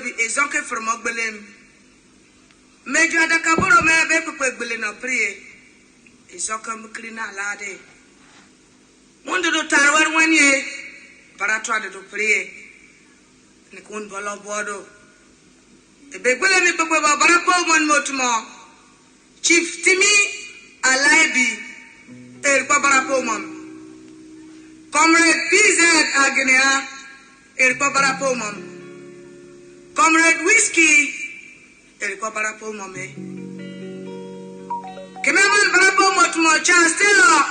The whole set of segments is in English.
bi ezoke from ogbelem. Mejo adakaboro me be pepegbele no prie. Ezoke mukri na lade. Wonde do tarwer wanye para twade do prie. Ne kun bolo bodo. E begbele mi pepe bara ko mon motumo. Chief Timi Alaibi el babara po mom. Comrade PZ Agnea el babara po mom. Comrade Whiskey el babara po mom. Kememan barapo motumo Charles Taylor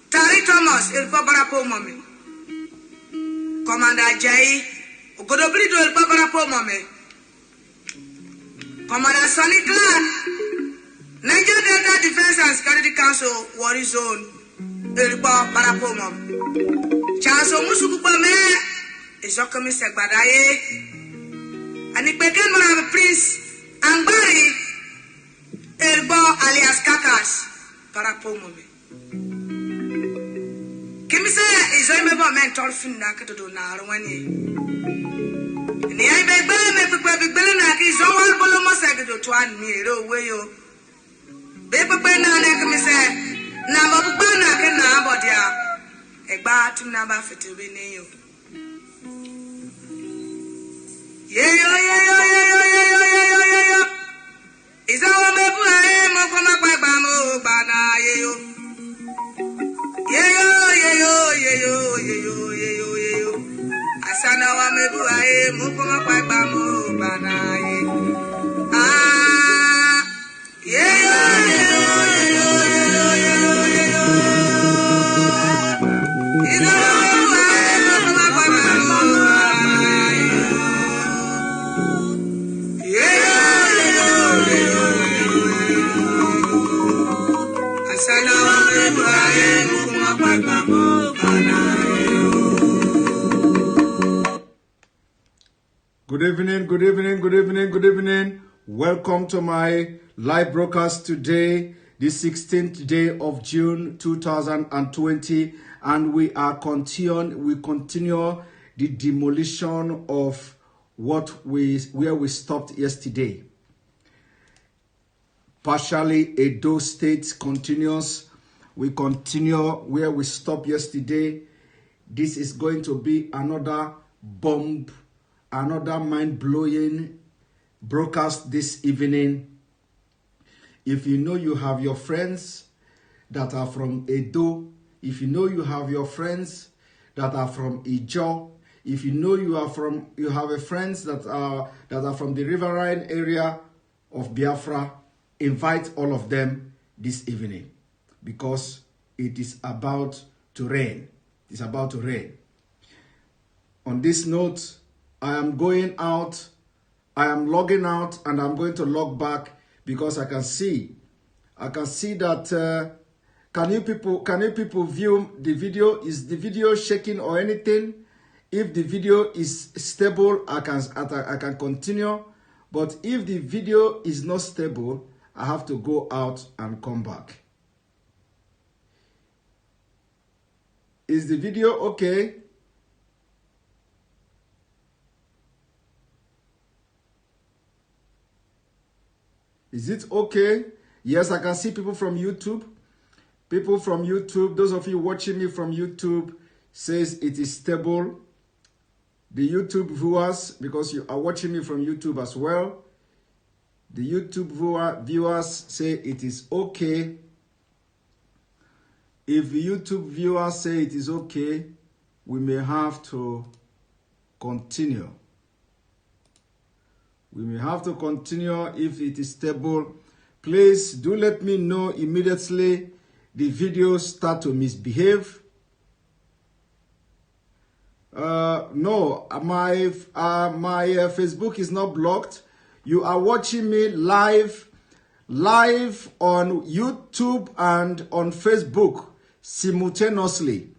Tari Thomas el babara po mom. Commander Jai Ogodobrido el babara po mom. Commander Sonny Clan Niger Delta Defense and Security Council War Zone Elba Parapomom Chaso Musukupame Ezokami Segbadaye and the Pekan Mara Prince Angbari Elba alias Kakas Parapomom Kimisa is a member mentor Finaka to do now one year. And the I beg Big Belanaki is all Bolomosaka to 1 year away. Paper penna me say, Naba Bana can now, but ya a bat to Naba for to be near you. Yeah. Is our baby from a bamo bana, yeah. Asana wa mebu ae mukoma kwa bamo bana, Good evening. Welcome to my live broadcast today, the 16th day of June 2020, and we continue the demolition of where we stopped yesterday. Partially, Edo State continues. We continue where we stopped yesterday. This is going to be another bomb, another mind-blowing broadcast this evening. If you know you have your friends that are from Edo, if you know you have your friends that are from Ijo, if you know you have friends that are from the riverine area of Biafra, invite all of them this evening because it is about to rain. It's about to rain. On this note, I am going out. I am logging out and I'm going to log back because I can see that can you people view the video? Is the video shaking or anything? If the video is stable, I can continue. But if the video is not stable, I have to go out and come back. Is the video okay? Is it okay? Yes, I can see people from YouTube. People from YouTube, those of you watching me from YouTube, says it is stable. The YouTube viewers, because you are watching me from YouTube as well, the YouTube viewers say it is okay. If the YouTube viewers say it is okay, we may have to continue. We may have to continue if it is stable. Please do let me know immediately the videos start to misbehave. No, my Facebook is not blocked. You are watching me live on YouTube and on Facebook simultaneously.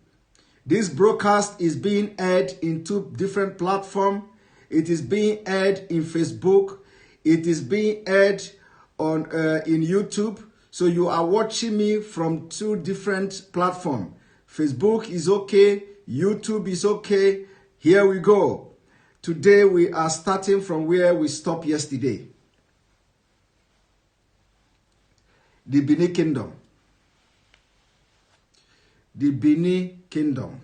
This broadcast is being aired in 2 different platforms. It is being aired in Facebook. It is being aired on in YouTube. So you are watching me from 2 different platforms. Facebook is okay. YouTube is okay. Here we go. Today we are starting from where we stopped yesterday. The Benin Kingdom. The Benin Kingdom.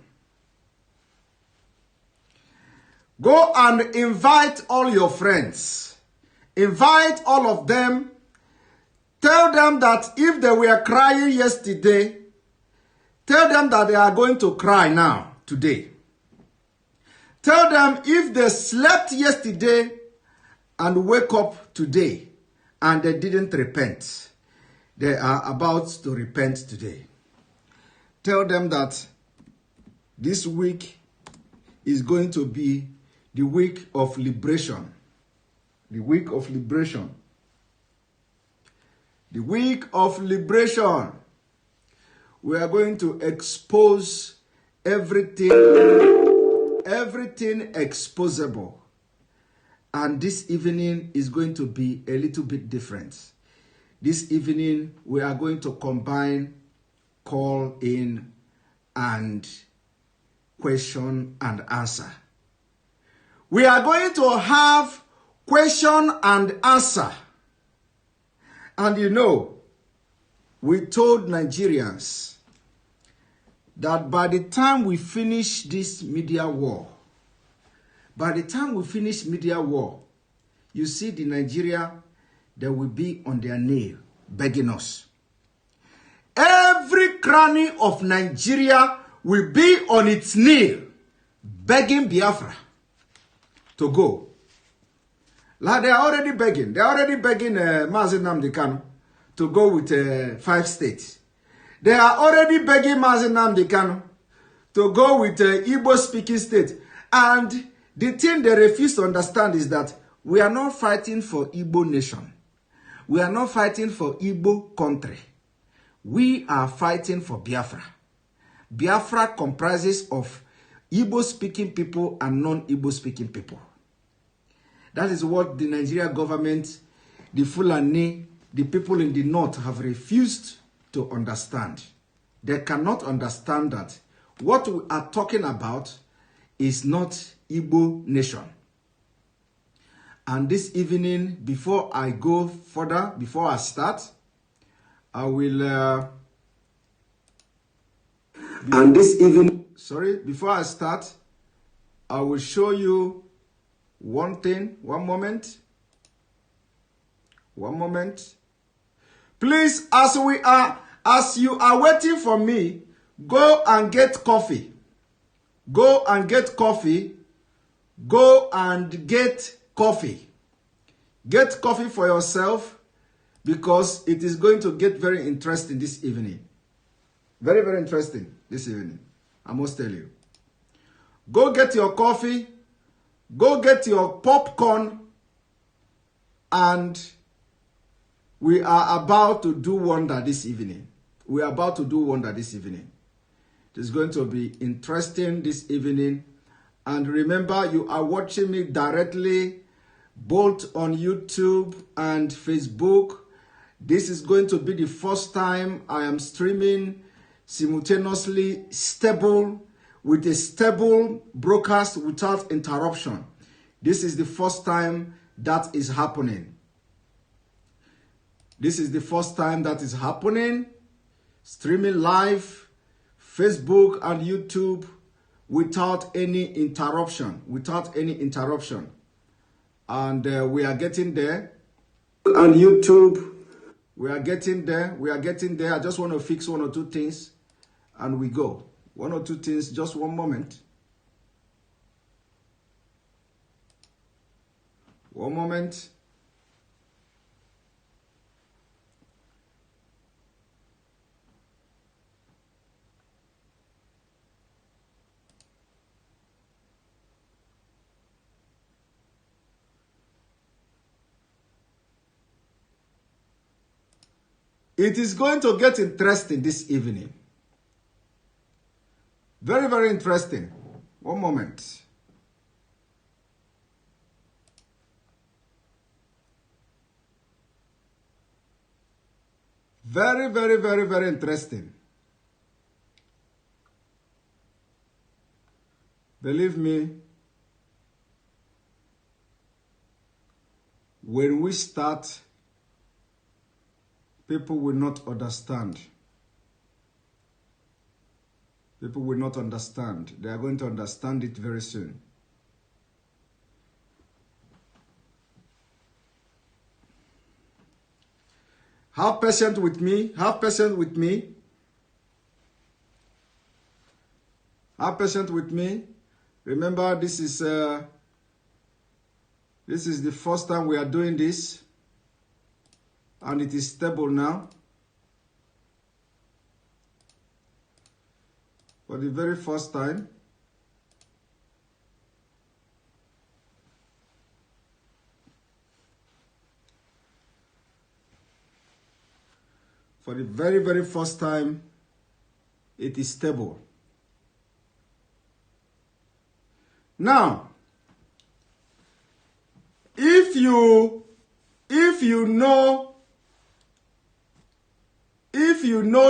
Go and invite all your friends. Invite all of them. Tell them that if they were crying yesterday, tell them that they are going to cry now, today. Tell them if they slept yesterday and wake up today and they didn't repent, they are about to repent today. Tell them that this week is going to be the week of liberation. The week of liberation. The week of liberation. We are going to expose everything exposable. And this evening is going to be a little bit different. This evening, we are going to combine call in and question and answer. We are going to have question and answer. And you know, we told Nigerians that by the time we finish this media war, you see the Nigeria, they will be on their nail begging us. Every cranny of Nigeria will be on its knee begging Biafra to go. Like they are already begging. They are already begging Mazi Nnamdi Kanu to go with 5 states. They are already begging Mazi Nnamdi Kanu to go with Igbo-speaking state. And the thing they refuse to understand is that we are not fighting for Igbo nation. We are not fighting for Igbo country. We are fighting for Biafra. Biafra comprises of Igbo-speaking people and non-Igbo-speaking people. That is what the Nigeria government, the Fulani, the people in the north have refused to understand. They cannot understand that what we are talking about is not Igbo nation. And this evening, before I go further, before I start, I will... before I start, I will show you one thing. One moment. Please, as you are waiting for me, go and get coffee. Go and get coffee. Get coffee for yourself, because it is going to get very interesting this evening. Very, very interesting this evening. I must tell you. Go get your coffee. Go get your popcorn. And we are about to do wonder this evening. We are about to do wonder this evening. It is going to be interesting this evening. And remember, you are watching me directly both on YouTube and Facebook. This is going to be the first time I am streaming simultaneously with a stable broadcast without interruption. This is the first time that is happening. Streaming live, Facebook and YouTube without any interruption. And we are getting there. And YouTube, we are getting there. I just want to fix 1 or 2 things and we go. 1 or 2 things, just one moment. It is going to get interesting this evening. Very, very interesting. One moment. Very, very, very, very interesting. Believe me, when we start, people will not understand. People will not understand. They are going to understand it very soon. Have patience with me. Have patience with me. Have patience with me. Remember, this is the first time we are doing this, and it is stable now. For the very first time. For the very, very first time, it is stable. Now, if you know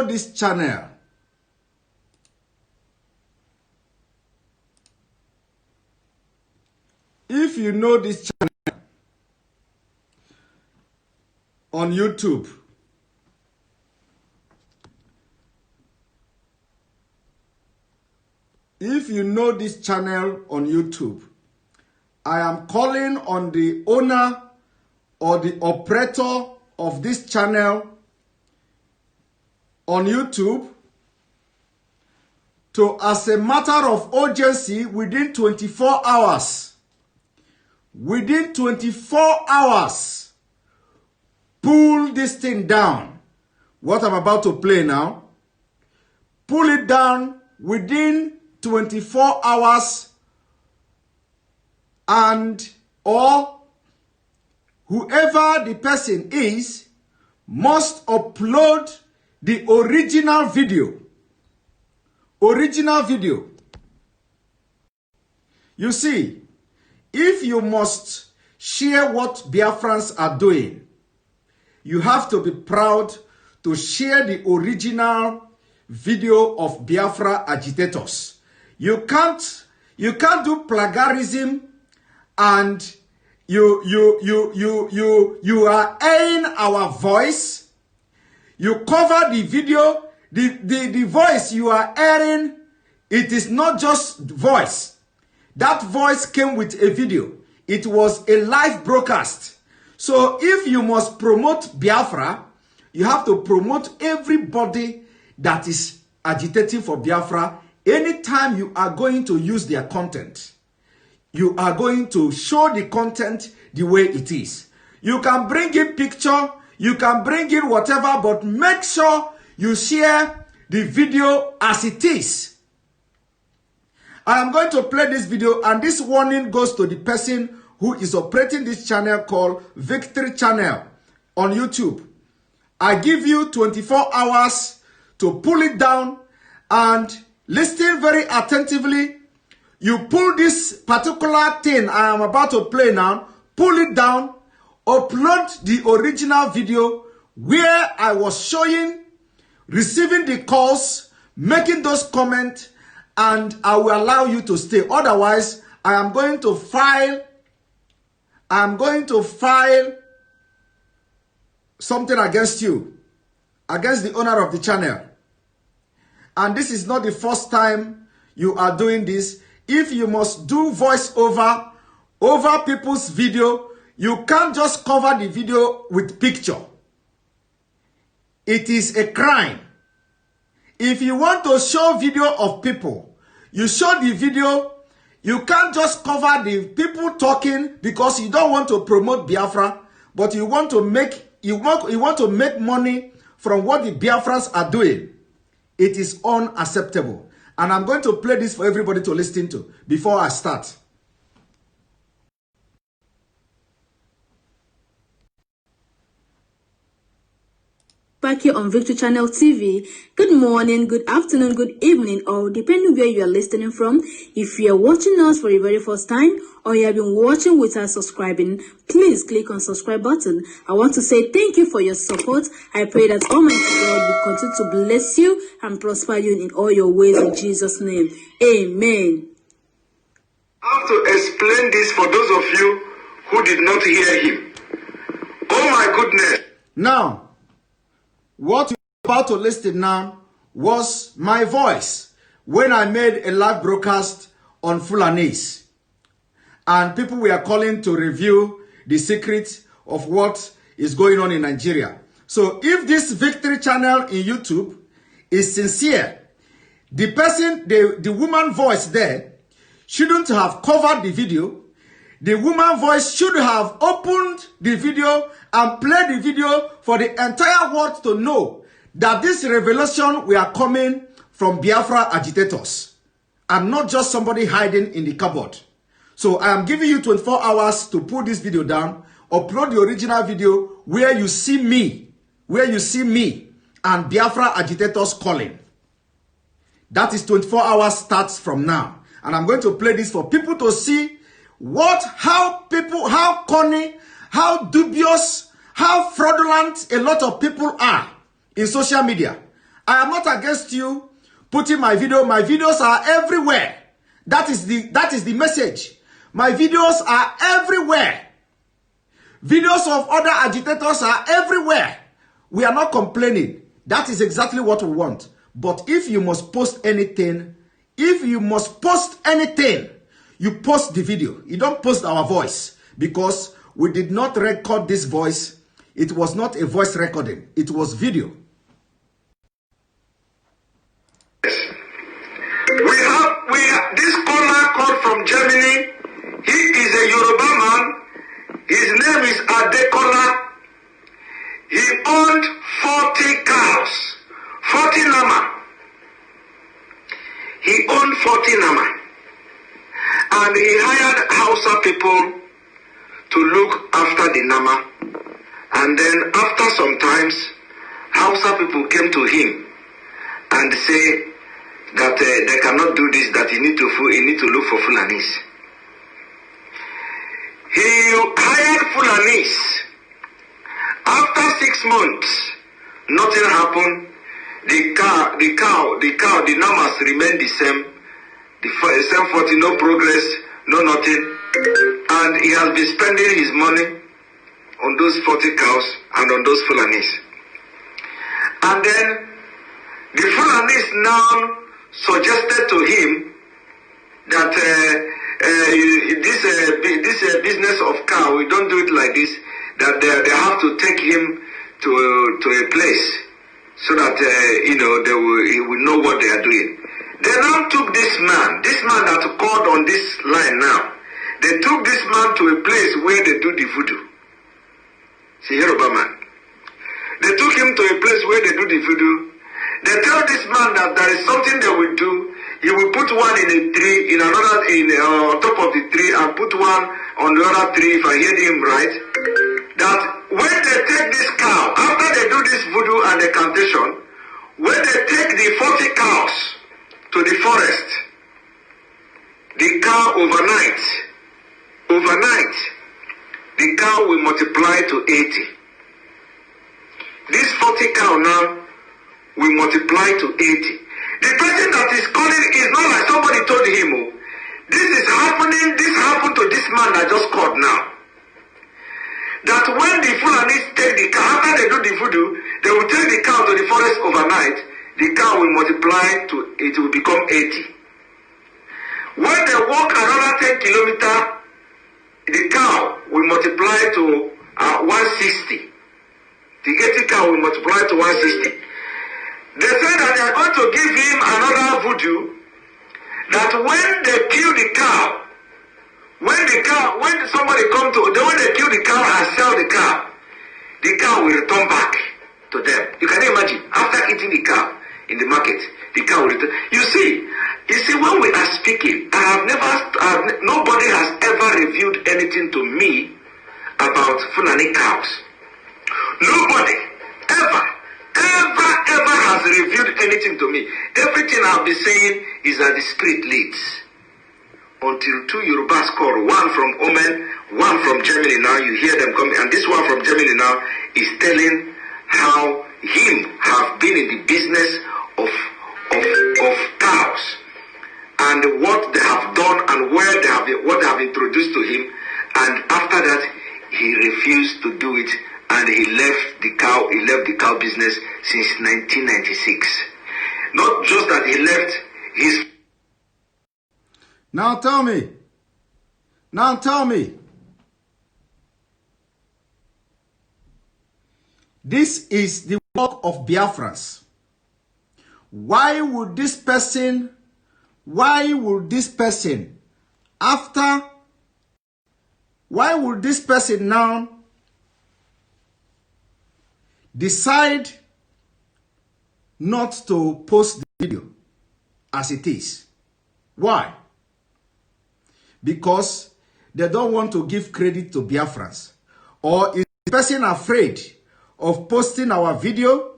this channel, if you know this channel on YouTube, if you know this channel on YouTube, I am calling on the owner or the operator of this channel on YouTube to, as a matter of urgency, within 24 hours, pull this thing down. What I'm about to play now, pull it down within 24 hours, and or whoever the person is must upload the original video. You see, if you must share what Biafrans are doing, you have to be proud to share the original video of Biafra agitators. You can't do plagiarism and you are airing our voice. You cover the video, the voice you are airing, it is not just voice. That voice came with a video. It was a live broadcast. So if you must promote Biafra, you have to promote everybody that is agitating for Biafra. Anytime you are going to use their content, you are going to show the content the way it is. You can bring in picture, you can bring in whatever, but make sure you share the video as it is. I am going to play this video, and this warning goes to the person who is operating this channel called Victory Channel on YouTube. I give you 24 hours to pull it down, and listen very attentively. You pull this particular thing I am about to play now, pull it down, upload the original video where I was showing, receiving the calls, making those comments, and I will allow you to stay. Otherwise, I am going to file something against you, against the owner of the channel. And this is not the first time you are doing this. If you must do voice over people's video, you can't just cover the video with picture. It is a crime. If you want to show video of people, you show the video. You can't just cover the people talking because you don't want to promote Biafra, but you want to make money from what the Biafrans are doing. It is unacceptable. And I'm going to play this for everybody to listen to before I start. Back here on Victory Channel TV. Good morning, good afternoon, good evening, or depending where you are listening from. If you are watching us for the very first time, or you have been watching without subscribing, please click on subscribe button. I want to say thank you for your support. I pray that Almighty God will continue to bless you and prosper you in all your ways in Jesus' name. Amen. I have to explain this for those of you who did not hear him. my goodness. Now, what you're about to listen now was my voice when I made a live broadcast on Fulanese. And people were calling to review the secret of what is going on in Nigeria. So if this Victory channel in YouTube is sincere, the person, the woman voice there shouldn't have covered the video. The woman voice should have opened the video and played the video for the entire world to know that this revelation we are coming from Biafra agitators and not just somebody hiding in the cupboard. So I am giving you 24 hours to put this video down, upload the original video where you see me, and Biafra agitators calling. That is 24 hours starts from now. And I'm going to play this for people to see how corny, how dubious, how fraudulent a lot of people are in social media. I am not against you putting my video. My videos are everywhere. That is the message. My videos are everywhere. Videos of other agitators are everywhere. We are not complaining. That is exactly what we want. But if you must post anything, you post the video. You don't post our voice, because we did not record this voice. It was not a voice recording. It was video. We have this caller called from Germany. He is a Yoruba man. His name is Adekola. He owned 40 cows, 40 nama. He owned 40 nama. And he hired Hausa people to look after the nama. And then after some times, Hausa people came to him and say that they cannot do this, that he need to look for Fulanis. He hired Fulanis. After 6 months, nothing happened. The numbers remained the same. The same 40, no progress, no nothing. And he has been spending his money on those 40 cows and on those Fulanis. And then the Fulanis now suggested to him that this business of cow, we don't do it like this, that they have to take him to a place so that he will know what they are doing. They now took this man that called on this line now. They took this man to a place where they do the voodoo. See, Yoruba man. They took him to a place where they do the voodoo. They tell this man that there is something they will do. He will put one in a tree, on top of the tree, and put one on the other tree, if I hear him right. That when they take this cow, after they do this voodoo and incantation, when they take the 40 cows to the forest, the cow overnight, the cow will multiply to 80. This 40 cow now will multiply to 80. The person that is calling is not like somebody told him, oh, this happened to this man that just called now. That when the Fulanis take the cow, after they do the voodoo, they will take the cow to the forest overnight, the cow will multiply it will become 80. When they walk another 10 kilometers, the cow will multiply to 160. The 80 cow will multiply to 160. They say that they are going to give him another voodoo, that when they kill the cow, when somebody come to, when they kill the cow and sell the cow will return back to them. You can imagine, after eating the cow in the market, the cow will return. You see, when we are speaking, nobody has ever revealed anything to me about Fulani cows. Nobody ever has revealed anything to me. Everything I've been saying is that the spirit leads. Until two Yorubas call, one from Oman, one from Germany now, you hear them coming, and this one from Germany now is telling how him have been in the business of cows, and what they have done and what they have introduced to him, and after that he refused to do it and he left the cow business since 1996. Not just that he left his... Now tell me, this is the work of Biafrans. Why would this person now decide not to post the video as it is? Why? Because they don't want to give credit to Biafrans. Or is the person afraid of posting our video?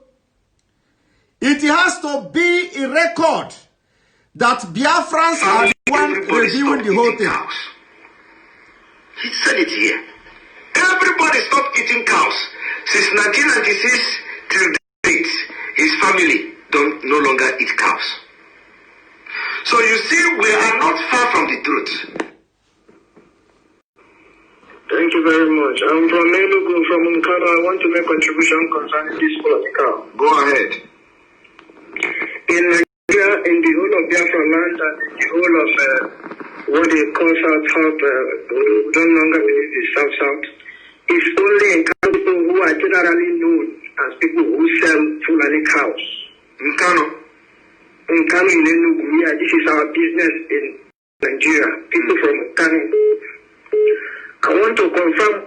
It has to be a record that Biafrans are the one reviewing the whole thing. Cows. He said it here. Everybody stopped eating cows. Since 1996 till date, his family no longer eat cows. So you see, we are not far from the truth. Thank you very much. I'm from Enugu, from Nkano. I want to make contribution concerning this political. Go ahead. In Nigeria, in the whole of Biafra land and in the whole of what they call South, we don't longer believe the South, it's only Nkano people who are generally known as people who sell Fulani cows. Nkano in Enugu, yeah, this is our business in Nigeria. People from Nkano. I want to confirm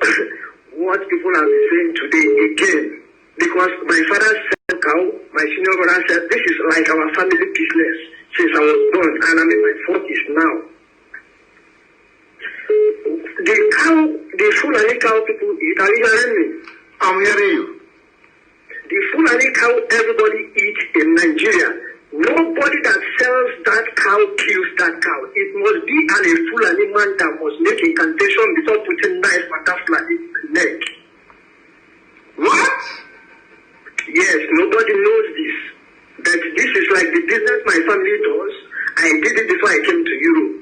what people have been saying today again, because my father said cow, my senior brother said this is like our family business since I was born, and I'm in my 40s now. The Fulani cow people eat. Are you hearing me? I'm hearing you. The Fulani cow everybody eats in Nigeria. Nobody that sells that cow kills that cow. It must be a Fulani man that must make incantation before putting knife on that Fulani's neck. What? Yes, nobody knows this. That this is like the business my family does. I did it before I came to Europe.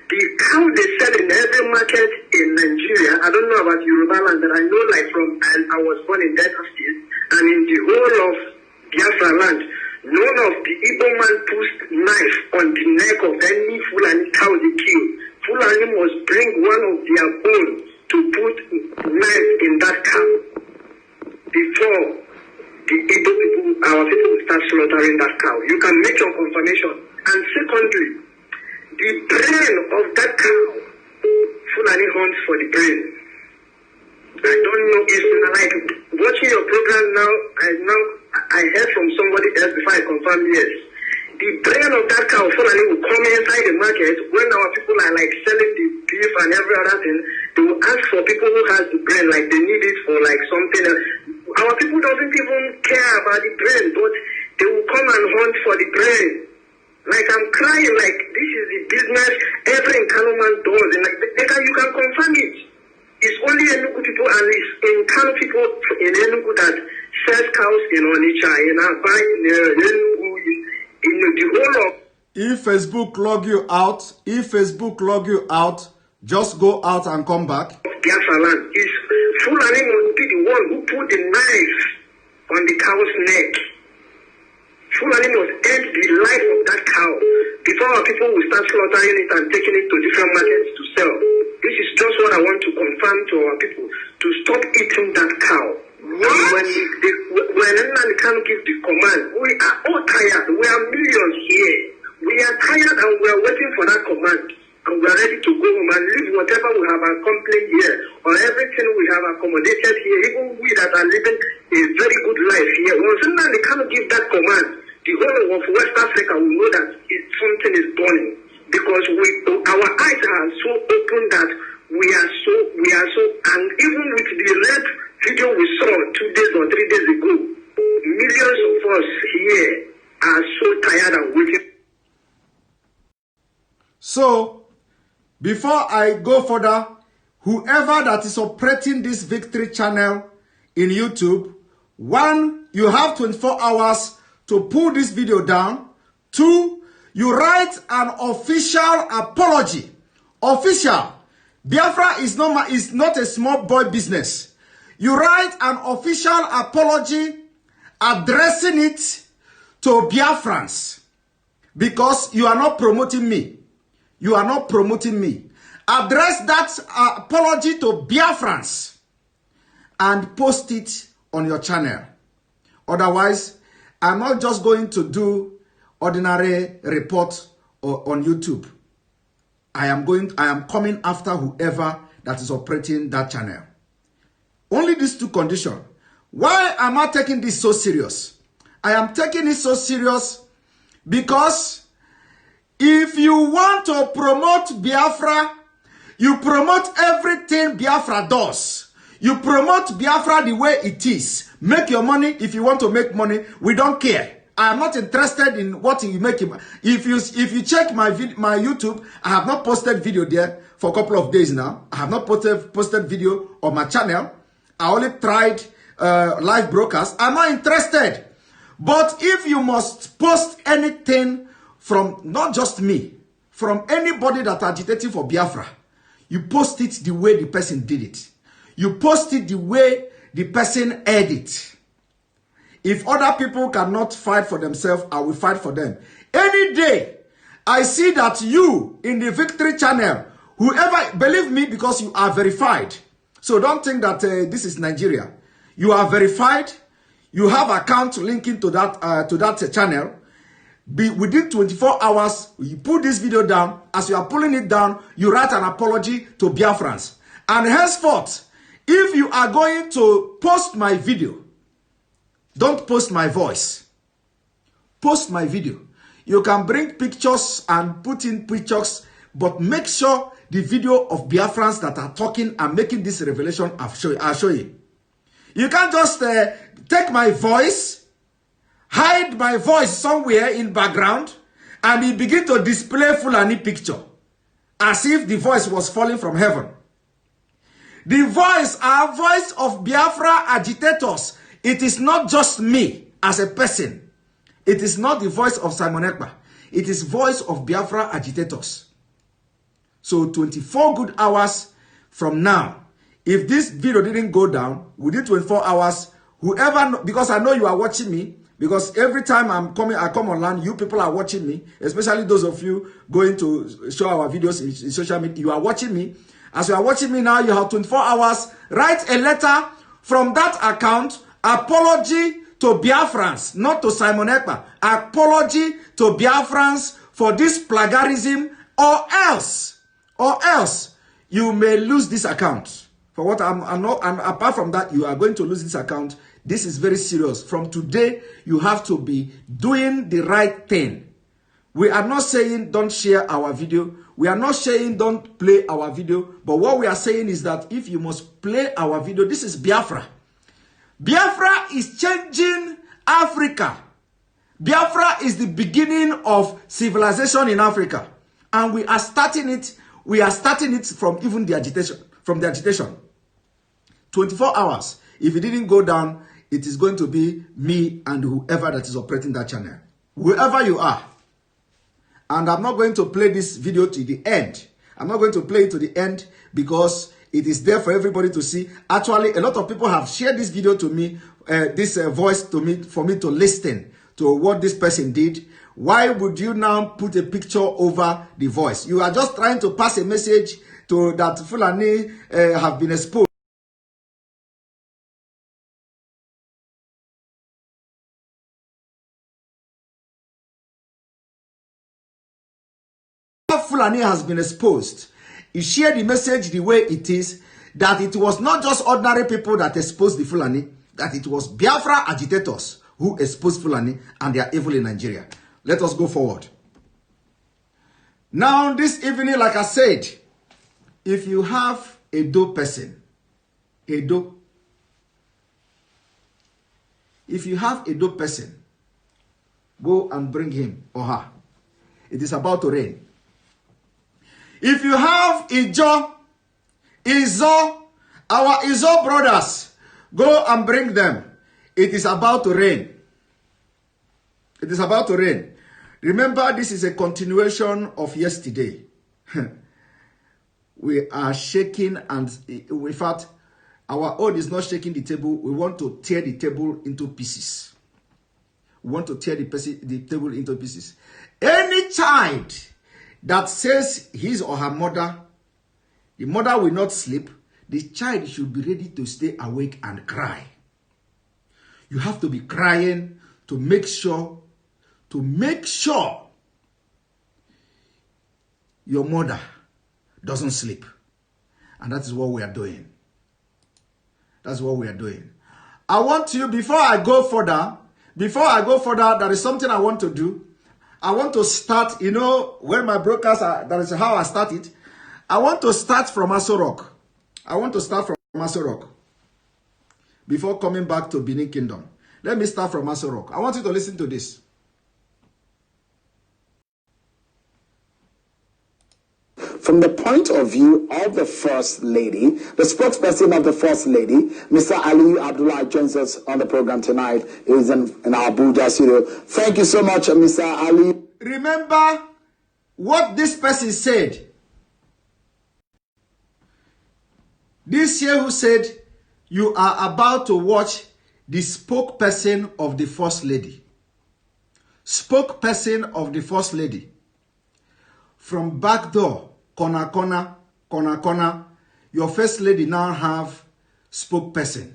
The cow they sell in every market in Nigeria, I don't know about Yoruba land, but I know like I was born in Delta State, and in the whole of Biafra land, none of the Igbo man puts knife on the neck of any Fulani cow they kill. Fulani must bring one of their own to put knife in that cow before the Igbo people, our people, will start slaughtering that cow. You can make your confirmation. And secondly, the brain of that cow, Fulani hunts for the brain. I don't know if like watching your program now, I heard from somebody else before I confirmed yes. The brain of that cow, Fulani, will come inside the market when our people are like selling the beef and every other thing. They will ask for people who has the brain, like they need it for like something else. Our people doesn't even care about the brain, but they will come and hunt for the brain. Like I'm crying, like this is the business every Nkano man does, and like you can confirm it. It's only Enugu people and it's Nkano people in Enugu that sells cows in Onitsha, in Aba, in Enugu, in the whole of. If Facebook log you out, just go out and come back. Biafra land is Fulani must be the one who put the knife on the cow's neck. Fulani must end the life of that cow before our people will start slaughtering it and taking it to different markets to sell. This is just what I want to confirm to our people, to stop eating that cow. When anyone can give the command, we are all tired. We are millions here. We are tired and we are waiting for that command. And we are ready to go home and live whatever we have accomplished here, or everything we have accommodated here, even we that are living a very good life here. Once someone cannot give that command, the whole of West Africa will know that something is burning, because our eyes are so open that we are so, and even with the red video we saw 2 days or 3 days ago, millions of us here are so tired and waiting. So, before I go further, whoever that is operating this Victory channel in YouTube, 1, you have 24 hours to pull this video down. 2, you write an official apology. Official. Biafra is not a small boy business. You write an official apology addressing it to Biafrans because you are not promoting me. You are not promoting me. Address that apology to Biafrans and post it on your channel. Otherwise, I'm not just going to do ordinary report on YouTube. I am coming after whoever that is operating that channel. Only these two conditions. Why am I taking this so serious? I am taking it so serious because if you want to promote Biafra, you promote everything Biafra does. You promote Biafra the way it is. Make your money if you want to make money. We don't care. I am not interested in what you make. If you check my YouTube, I have not posted video there for a couple of days now. I have not posted video on my channel. I only tried live broadcast. I'm not interested. But if you must post anything from not just me, from anybody that agitating for Biafra, you post it the way the person did it. You post it the way the person aired it. If other people cannot fight for themselves, I will fight for them. Any day, I see that you in the Victory channel, whoever, believe me, because you are verified. So don't think that this is Nigeria. You are verified. You have account linking to that channel. Within 24 hours, you put this video down. As you are pulling it down, you write an apology to Biafrans. And henceforth, if you are going to post my video, don't post my voice. Post my video. You can bring pictures and put in pictures, but make sure the video of Biafrans that are talking and making this revelation I'll show you. You can't just take my voice, hide my voice somewhere in background, and you begin to display Fulani picture as if the voice was falling from heaven. The voice, our voice of Biafra agitators. It is not just me as a person. It is not the voice of Simon Ekpa. It is voice of Biafra agitators. So 24 good hours from now, if this video didn't go down, within 24 hours, whoever, because I know you are watching me, because every time I come online, you people are watching me, especially those of you going to show our videos in social media, you are watching me. As you are watching me now, you have 24 hours. Write a letter from that account. Apology to Biafrans, not to Simon Ekpa. Apology to Biafrans for this plagiarism, or else you may lose this account. For what I'm apart from that, you are going to lose this account. This is very serious. From today, you have to be doing the right thing. We are not saying don't share our video. We are not saying don't play our video. But what we are saying is that if you must play our video, this is Biafra. Biafra is changing Africa. Biafra is the beginning of civilization in Africa. And we are starting it. We are starting it from even the agitation. From the agitation. 24 hours. If it didn't go down, it is going to be me and whoever that is operating that channel. Whoever you are. And I'm not going to play this video to the end. I'm not going to play it to the end because it is there for everybody to see. Actually, a lot of people have shared this video to me, this voice to me, for me to listen to what this person did. Why would you now put a picture over the voice? You are just trying to pass a message to that Fulani have been exposed. Fulani has been exposed. You share the message the way it is, that it was not just ordinary people that exposed the Fulani, that it was Biafra agitators who exposed Fulani, and they are evil in Nigeria. Let us go forward. Now, this evening, like I said, if you have a Edo person, Edo, if you have a Edo person, go and bring him or her. It is about to rain. If you have Izo, our Izo brothers, go and bring them. It is about to rain. It is about to rain. Remember, this is a continuation of yesterday. We are shaking, and in fact, Our own is not shaking the table. We want to tear the table into pieces. We want to tear the table into pieces. Any child that says his or her mother, the mother will not sleep, the child should be ready to stay awake and cry. You have to be crying to make sure your mother doesn't sleep. And that is what we are doing. That's what we are doing. I want you, before I go further, there is something I want to do. I want to start, you know, when my broadcasts are, that is how I start it. I want to start from Aso Rock. Before coming back to Benin Kingdom. Let me start from Aso Rock. I want you to listen to this. From the point of view of the First Lady, the spokesperson of the First Lady, Mr. Ali Abdullah, joins us on the program tonight. He is in our Abuja studio. Thank you so much, Mr. Ali. Remember what this person said. This year who said, you are about to watch the spokesperson of the First Lady. Spokesperson of the First Lady. From back door, corner, your First Lady now have spokesperson.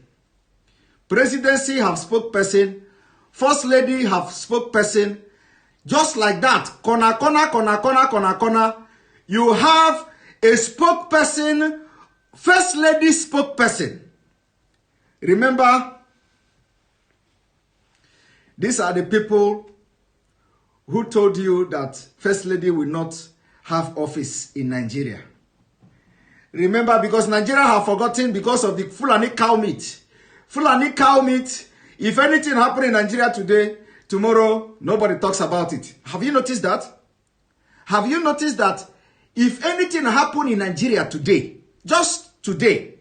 Presidency have spokesperson. First Lady have spokesperson. Just like that, corner, you have a spokesperson, First Lady spokesperson. Remember, these are the people who told you that First Lady will not have office in Nigeria. Remember, because Nigeria have forgotten because of the Fulani cow meat. Fulani cow meat, if anything happen in Nigeria today, tomorrow, nobody talks about it. Have you noticed that? Have you noticed that if anything happen in Nigeria today, just today,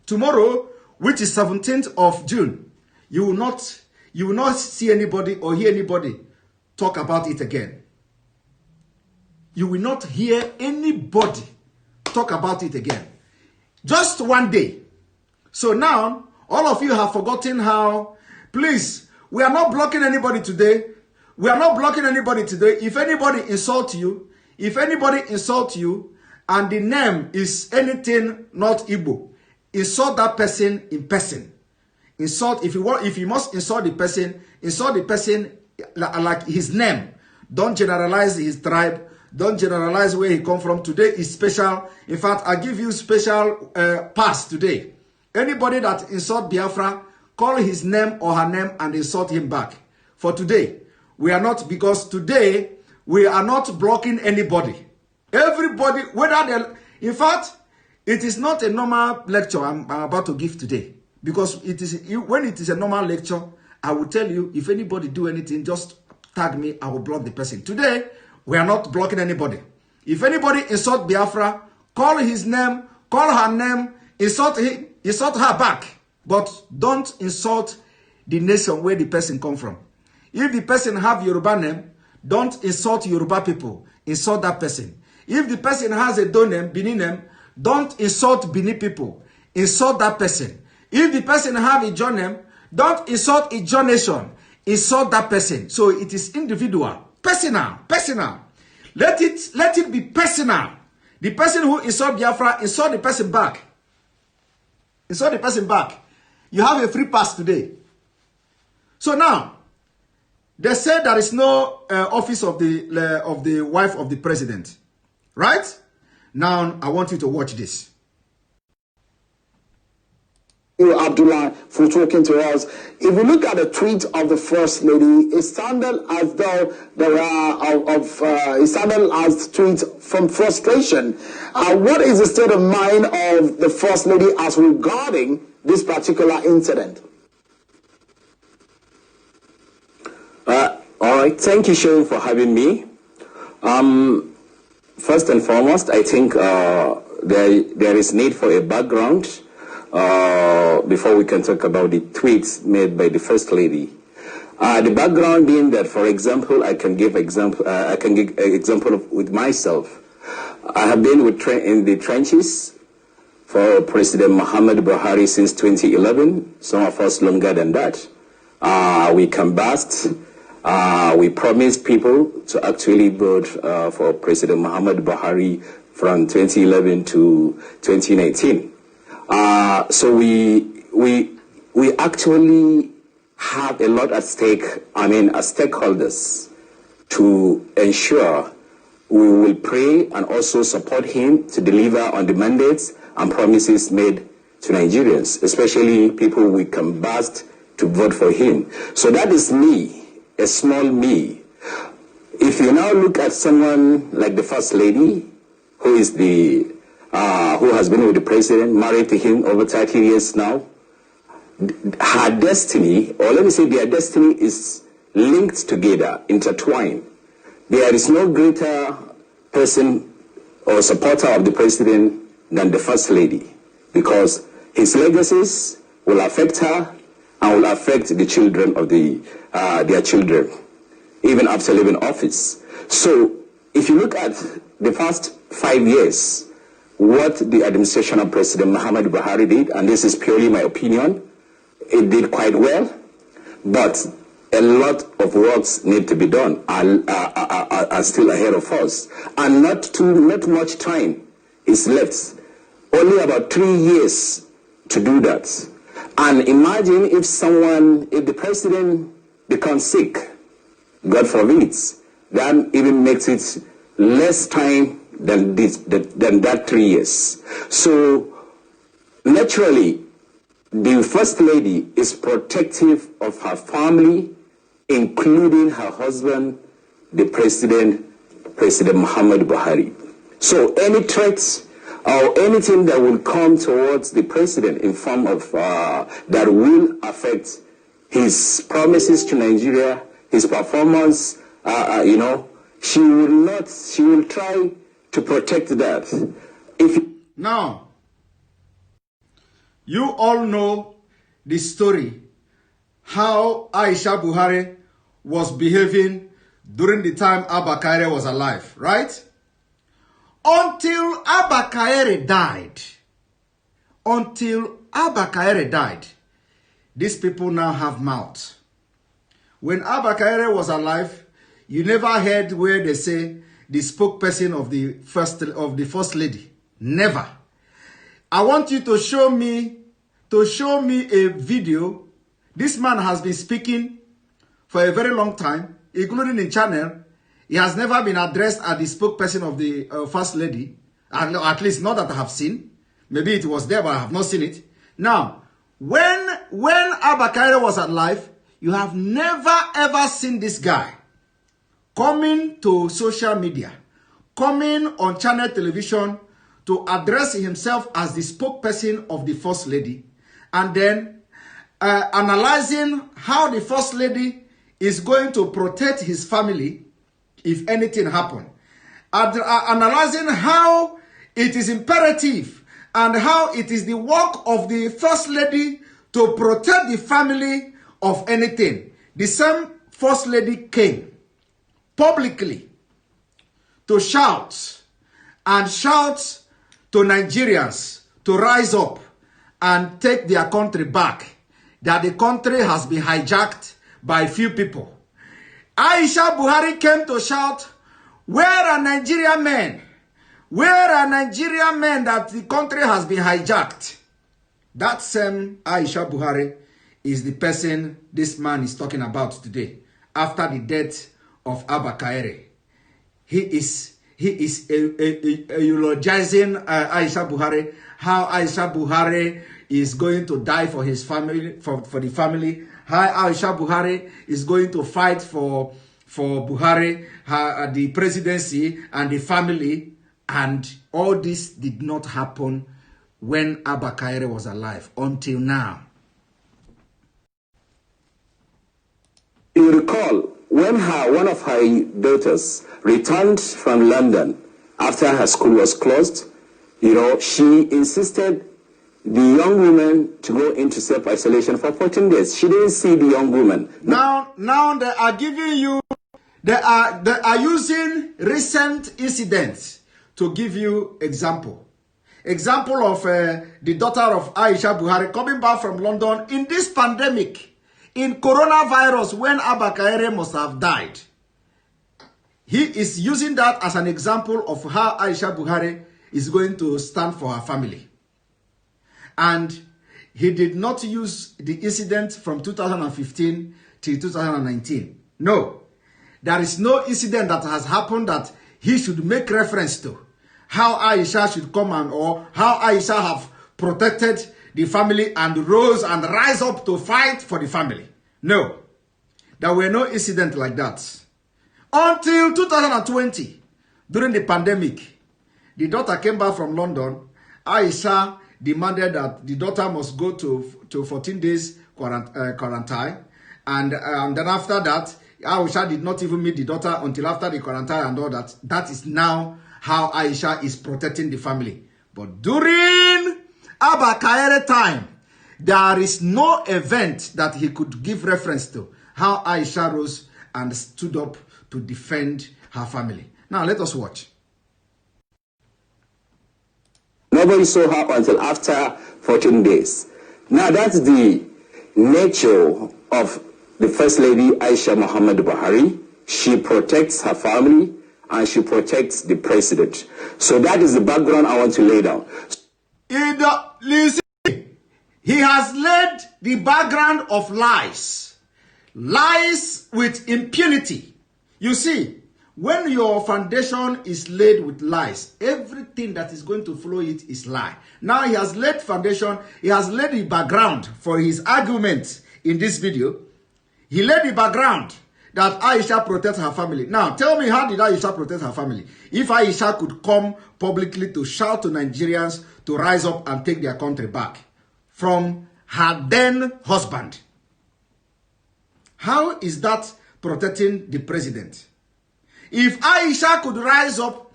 tomorrow, which is 17th of June, you will not see anybody or hear anybody talk about it again. You will not hear anybody talk about it again. Just one day. So now, all of you have forgotten how, please, we are not blocking anybody today. We are not blocking anybody today. If anybody insult you, and the name is anything not Igbo, insult that person in person. Insult, if you must insult the person like his name. Don't generalize his tribe. Don't generalize where he come from. Today is special. In fact, I give you special pass today. Anybody that insult Biafra, call his name or her name and insult him back. For today, we are not, because today, we are not blocking anybody. Everybody, whether they, in fact, it is not a normal lecture I'm about to give today. Because it is, when it is a normal lecture, I will tell you, if anybody do anything, just tag me, I will block the person. Today, we are not blocking anybody. If anybody insult Biafra, call his name, call her name, insult her back. But don't insult the nation where the person come from. If the person have Yoruba name, don't insult Yoruba people. Insult that person. If the person has a Do name, Bini name, don't insult Bini people. Insult that person. If the person have a John name, don't insult a John nation. Insult that person. So it is individual. Personal. Let it be personal. The person who insult Biafra, insult the person back. Insult the person back. You have a free pass today. So now, they say there is no office of the wife of the president. Right? Now, I want you to watch this. Abdullah, for talking to us. If you look at the tweet of the First Lady, it sounded as though it sounded as tweet from frustration. What is the state of mind of the First Lady as regarding this particular incident? All right, thank you, Sharon, for having me. First and foremost, I think there is need for a background before we can talk about the tweets made by the First Lady. The background being that, for example, I can give example with myself. I have been in the trenches for President Muhammad Buhari since 2011, some of us longer than that. We canvassed, we promised people to actually vote for President Muhammad Buhari from 2011 to 2019. So we actually have a lot at stake, as stakeholders, to ensure we will pray and also support him to deliver on the mandates and promises made to Nigerians, especially people we canvassed to vote for him. So that is me, a small me. If you now look at someone like the First Lady, who is who has been with the president, married to him over 30 years now, her destiny, or let me say their destiny, is linked together, intertwined. There is no greater person or supporter of the president than the First Lady, because his legacies will affect her and will affect the children of their children, even after leaving office. So if you look at the past 5 years, what the administration of President Muhammad Buhari did, and this is purely my opinion, it did quite well, but a lot of works need to be done, are still ahead of us, and not much time is left. Only about 3 years to do that. And imagine if the president becomes sick, God forbid, that even makes it less time than that 3 years. So naturally, the First Lady is protective of her family, including her husband, the President Muhammad Buhari. So any threats or anything that will come towards the president in form of that will affect his promises to Nigeria, his performance, she will try to protect that. Now, you all know the story, how Aisha Buhari was behaving during the time Abba Kaire was alive, right? Until Abba Kaire died, these people now have mouth. When Abba Kaire was alive, you never heard where they say the spokesperson of the first lady. Never. I want you to show me a video. This man has been speaking for a very long time, including in channel. He has never been addressed as the spokesperson of the First Lady, and at least not that I have seen. Maybe it was there, but I have not seen it. Now, when Abba Kaire was alive, you have never ever seen this guy coming to social media, coming on channel television to address himself as the spokesperson of the First Lady, and then analyzing how the First Lady is going to protect his family if anything happens. Analyzing how it is imperative and how it is the work of the First Lady to protect the family of anything. The same First Lady came publicly to shout to Nigerians to rise up and take their country back, that the country has been hijacked by few people. Aisha Buhari came to shout, where are Nigerian men? Where are Nigerian men that the country has been hijacked? That same Aisha Buhari is the person this man is talking about today, after the death of Abba Kaire. He is eulogizing Aisha Buhari, how Aisha Buhari is going to die for his family, for the family, how Aisha Buhari is going to fight for Buhari, the presidency and the family, and all this did not happen when Abba Kaire was alive until now. You recall when one of her daughters returned from London after her school was closed, she insisted the young woman to go into self-isolation for 14 days. She didn't see the young woman. Now they are giving you, they are using recent incidents to give you example. Example of the daughter of Aisha Buhari coming back from London in this pandemic, in coronavirus, when Abba Kaire must have died. He is using that as an example of how Aisha Buhari is going to stand for her family. And he did not use the incident from 2015 till 2019. No, there is no incident that has happened that he should make reference to. How Aisha should come and, or how Aisha have protected the family and rose and rise up to fight for the family. No, there were no incidents like that. Until 2020, during the pandemic, the daughter came back from London. Aisha demanded that the daughter must go to 14 days quarantine. And then after that, Aisha did not even meet the daughter until after the quarantine and all that. That is now how Aisha is protecting the family. But during Abba Kaire time, there is no event that he could give reference to how Aisha rose and stood up to defend her family. Now let us watch. Nobody saw her until after 14 days. Now that's the nature of the First Lady Aisha Muhammad Buhari. She protects her family and she protects the president. So that is the background I want to lay down. He has laid the background of lies. Lies with impunity. You see, when your foundation is laid with lies, everything that is going to follow it is lie. Now he has laid foundation, he has laid the background for his argument in this video. He laid the background that Aisha protects her family. Now, tell me, how did Aisha protect her family? If Aisha could come publicly to shout to Nigerians to rise up and take their country back from her then husband, how is that protecting the president? If Aisha could rise up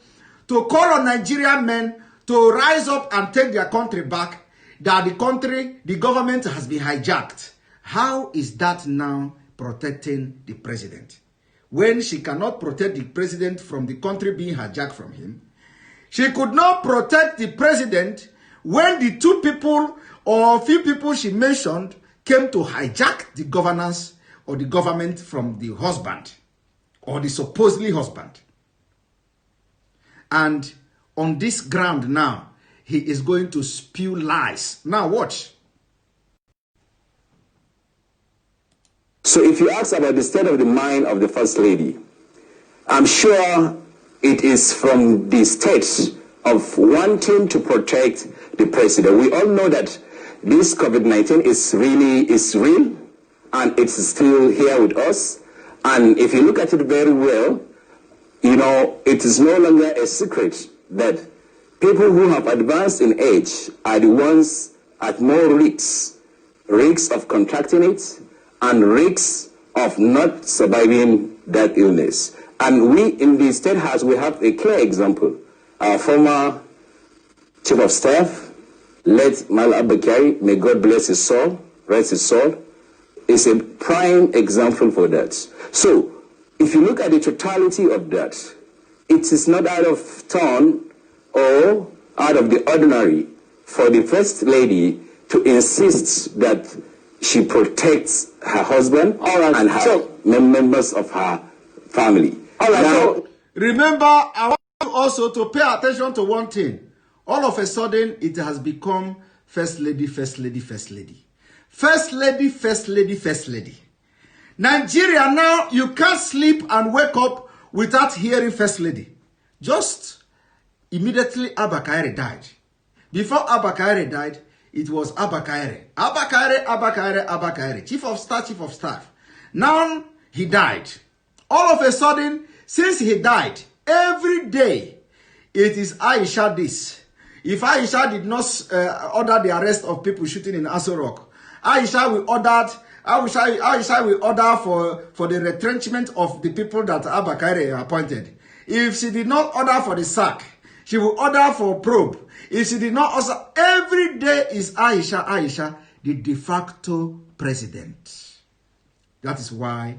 to call on Nigerian men to rise up and take their country back, that the government has been hijacked, how is that now protecting the president? When she cannot protect the president from the country being hijacked from him, she could not protect the president when the two people or few people she mentioned came to hijack the governance or the government from the husband or the supposedly husband. And on this ground now, he is going to spew lies. Now watch. So if you ask about the state of the mind of the First Lady, I'm sure it is from the state of wanting to protect the president. We all know that this COVID-19 is real, and it's still here with us. And if you look at it very well, you know, it is no longer a secret that people who have advanced in age are the ones at more risks of contracting it and risks of not surviving that illness. And we in the State House, we have a clear example. Our former Chief of Staff, late Mal Abakari, may God bless his soul, rest his soul, is a prime example for that. So, if you look at the totality of that, it is not out of turn or out of the ordinary for the First Lady to insist that she protects her husband and her members of her family. All right, so remember, I want you also to pay attention to one thing. All of a sudden, it has become First Lady, First Lady, First Lady. First Lady, First Lady, First Lady. Nigeria now, you can't sleep and wake up without hearing First Lady. Just immediately Abba Kaire died. Before Abba Kaire died, it was Abba Kaire. Abba Kaire, Abba Kaire, Abba Kaire. Chief of Staff, Chief of Staff. Now, he died. All of a sudden, since he died, every day, it is Aisha this. If Aisha did not order the arrest of people shooting in Aso Rock, Aisha will order for the retrenchment of the people that Abba Kaire appointed. If she did not order for the sack, she will order for probe. If she did not also, every day is Aisha, the de facto president. That is why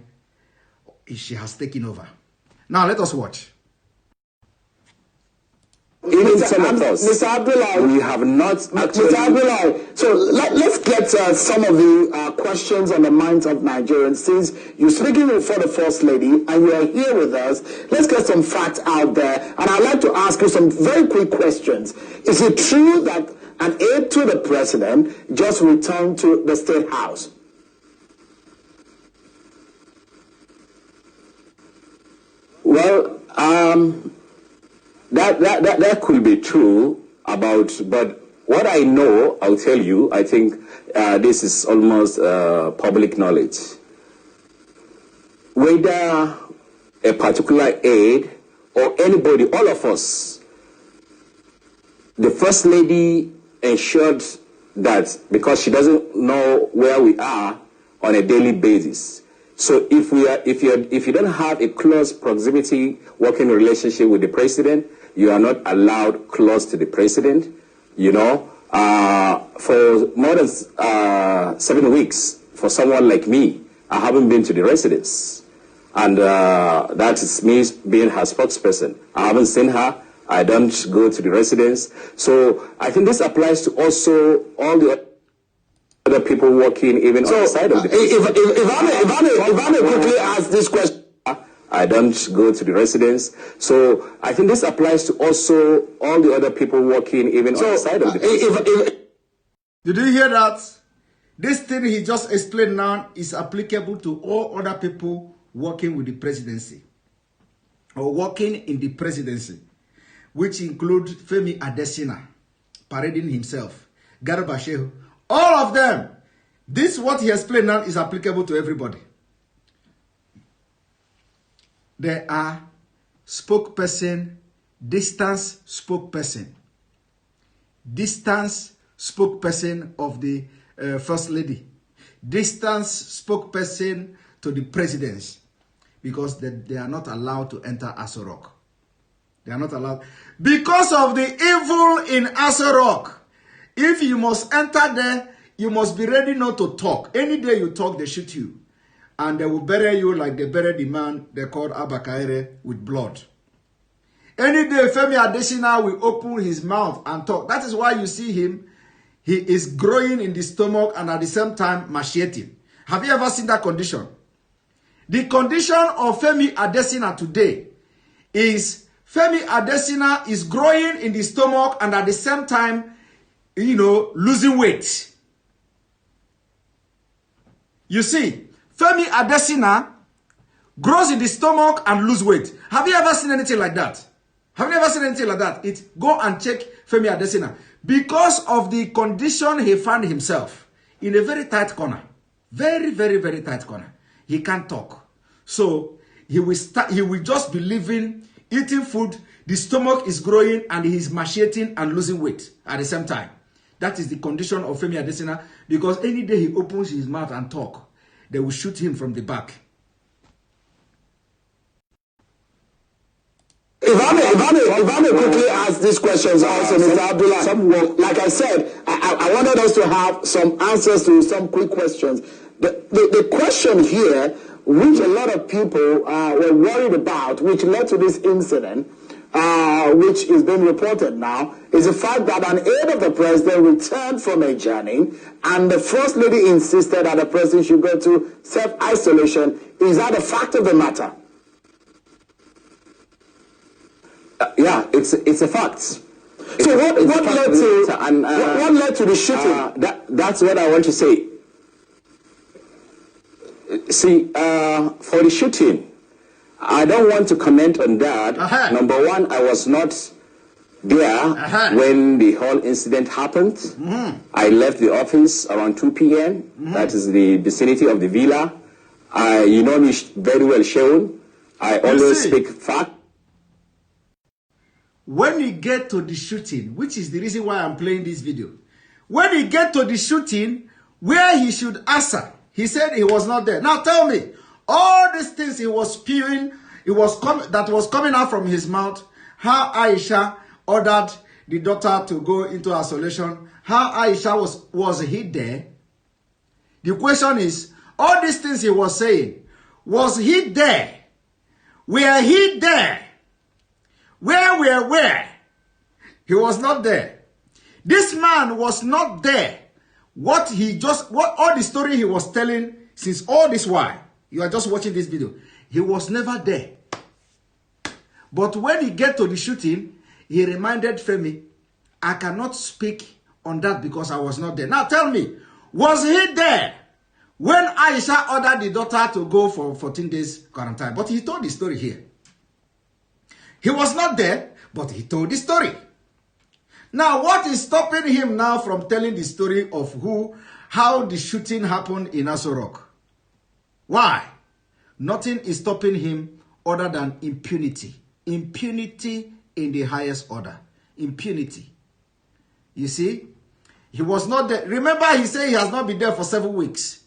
she has taken over. Now let us watch. Even some of us, Mr. Abdullah, we have not actually... Mr. Abdullah, so let's get some of the questions on the minds of Nigerians. Since you're speaking for the First Lady and you are here with us, let's get some facts out there. And I'd like to ask you some very quick questions. Is it true that an aide to the president just returned to the State House? Well, that could be true but what I know, I'll tell you, I think this is almost public knowledge. Whether a particular aide or anybody, all of us, the First Lady ensured that because she doesn't know where we are on a daily basis. So if you don't have a close proximity working relationship with the president, you are not allowed close to the president. You know, for more than 7 weeks, for someone like me, I haven't been to the residence, and that is me being her spokesperson. I haven't seen her. I don't go to the residence. So I think this applies to also all the other people working even on the side of the president. If I may quickly ask this question. I don't go to the residence. So I think this applies to also all the other people working even on the side of the president. Did you hear that? This thing he just explained now is applicable to all other people working with the presidency or working in the presidency, which include Femi Adesina, parading himself, Garba Shehu, all of them. This, what he explained now, is applicable to everybody. There are spokesperson, distance spokesperson of the First Lady, distance spokesperson to the presidents, because they are not allowed to enter Aso Rock. They are not allowed because of the evil in Aso Rock. If you must enter there, you must be ready not to talk. Any day you talk, they shoot you. And they will bury you like they buried the man they called Abakaire with blood. Any day Femi Adesina will open his mouth and talk. That is why you see him. He is growing in the stomach and at the same time macheting. Have you ever seen that condition? The condition of Femi Adesina today is Femi Adesina is growing in the stomach and at the same time, losing weight. You see, Femi Adesina grows in the stomach and lose weight. Have you ever seen anything like that? Have you ever seen anything like that? Go and check Femi Adesina. Because of the condition he found himself in a very tight corner. Very, very, very tight corner. He can't talk. So he will just be living, eating food. The stomach is growing and he is macheting and losing weight at the same time. That is the condition of Femi Adesina, because any day he opens his mouth and talk, they will shoot him from the back. If I may quickly ask these questions also, Mr. Abdullah. Like I said, I wanted us to have some answers to some quick questions. The question here, which a lot of people were worried about, which led to this incident, which is being reported now, is the fact that an aide of the president returned from a journey and the First Lady insisted that the president should go to self-isolation. Is that a fact of the matter? Yeah, it's a fact. So what led to the shooting? That's what I want to say. See, for the shooting, I don't want to comment on that. Number one, I was not there when the whole incident happened. I left the office around 2 p.m. That is the vicinity of the villa. You know me very well, Shaun. I always speak fact. When you get to the shooting, which is the reason why I'm playing this video, when you get to the shooting, where he should answer, he said he was not there. Now tell me, all these things he was spewing, that was coming out from his mouth, how Aisha ordered the daughter to go into isolation, how Aisha was he there? The question is, all these things he was saying, was he there? Were he there? Where? He was not there. This man was not there. What all the story he was telling since all this while, you are just watching this video, he was never there. But when he get to the shooting, he reminded Femi, I cannot speak on that because I was not there. Now tell me, was he there when Aisha ordered the daughter to go for 14 days quarantine? But he told the story here. He was not there, but he told the story. Now, what is stopping him now from telling the story of how the shooting happened in Aso Rock? Why? Nothing is stopping him other than impunity. Impunity in the highest order. Impunity. You see? He was not there. Remember, he said he has not been there for 7 weeks.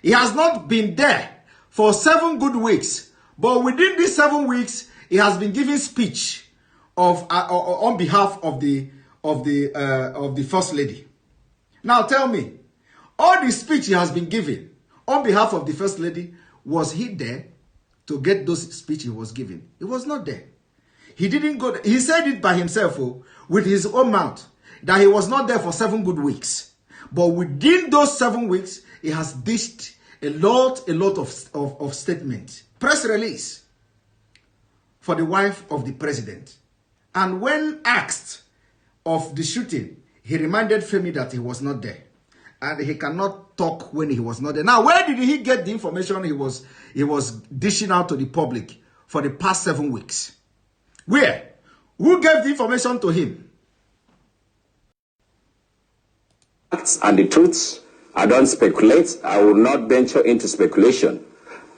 He has not been there for 7 good weeks. But within these 7 weeks, he has been giving speech on behalf of the First Lady. Now tell me, all the speech he has been giving on behalf of the First Lady, was he there to get those speech he was giving? He was not there. He didn't go there. He said it by himself with his own mouth that he was not there for 7 good weeks. But within those 7 weeks, he has dished a lot of statements, press release for the wife of the president. And when asked of the shooting, he reminded Femi that he was not there. And he cannot talk when he was not there. Now, where did he get the information he was dishing out to the public for the past 7 weeks? Where? Who gave the information to him? Facts and the truths. I don't speculate. I will not venture into speculation.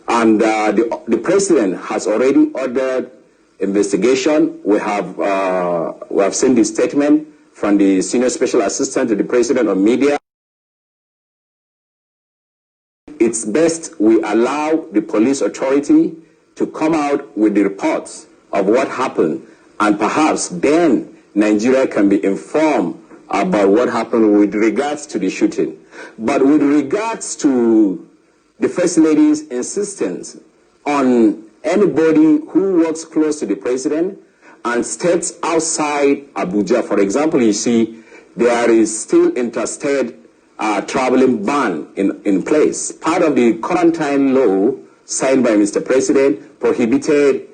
And the president has already ordered investigation. We have seen the statement from the senior special assistant to the president of media. It's best we allow the police authority to come out with the reports of what happened, and perhaps then Nigeria can be informed about what happened with regards to the shooting. But with regards to the First Lady's insistence on anybody who works close to the president and states outside Abuja, for example, you see there is still interstate traveling ban in place. Part of the quarantine law signed by Mr. President prohibited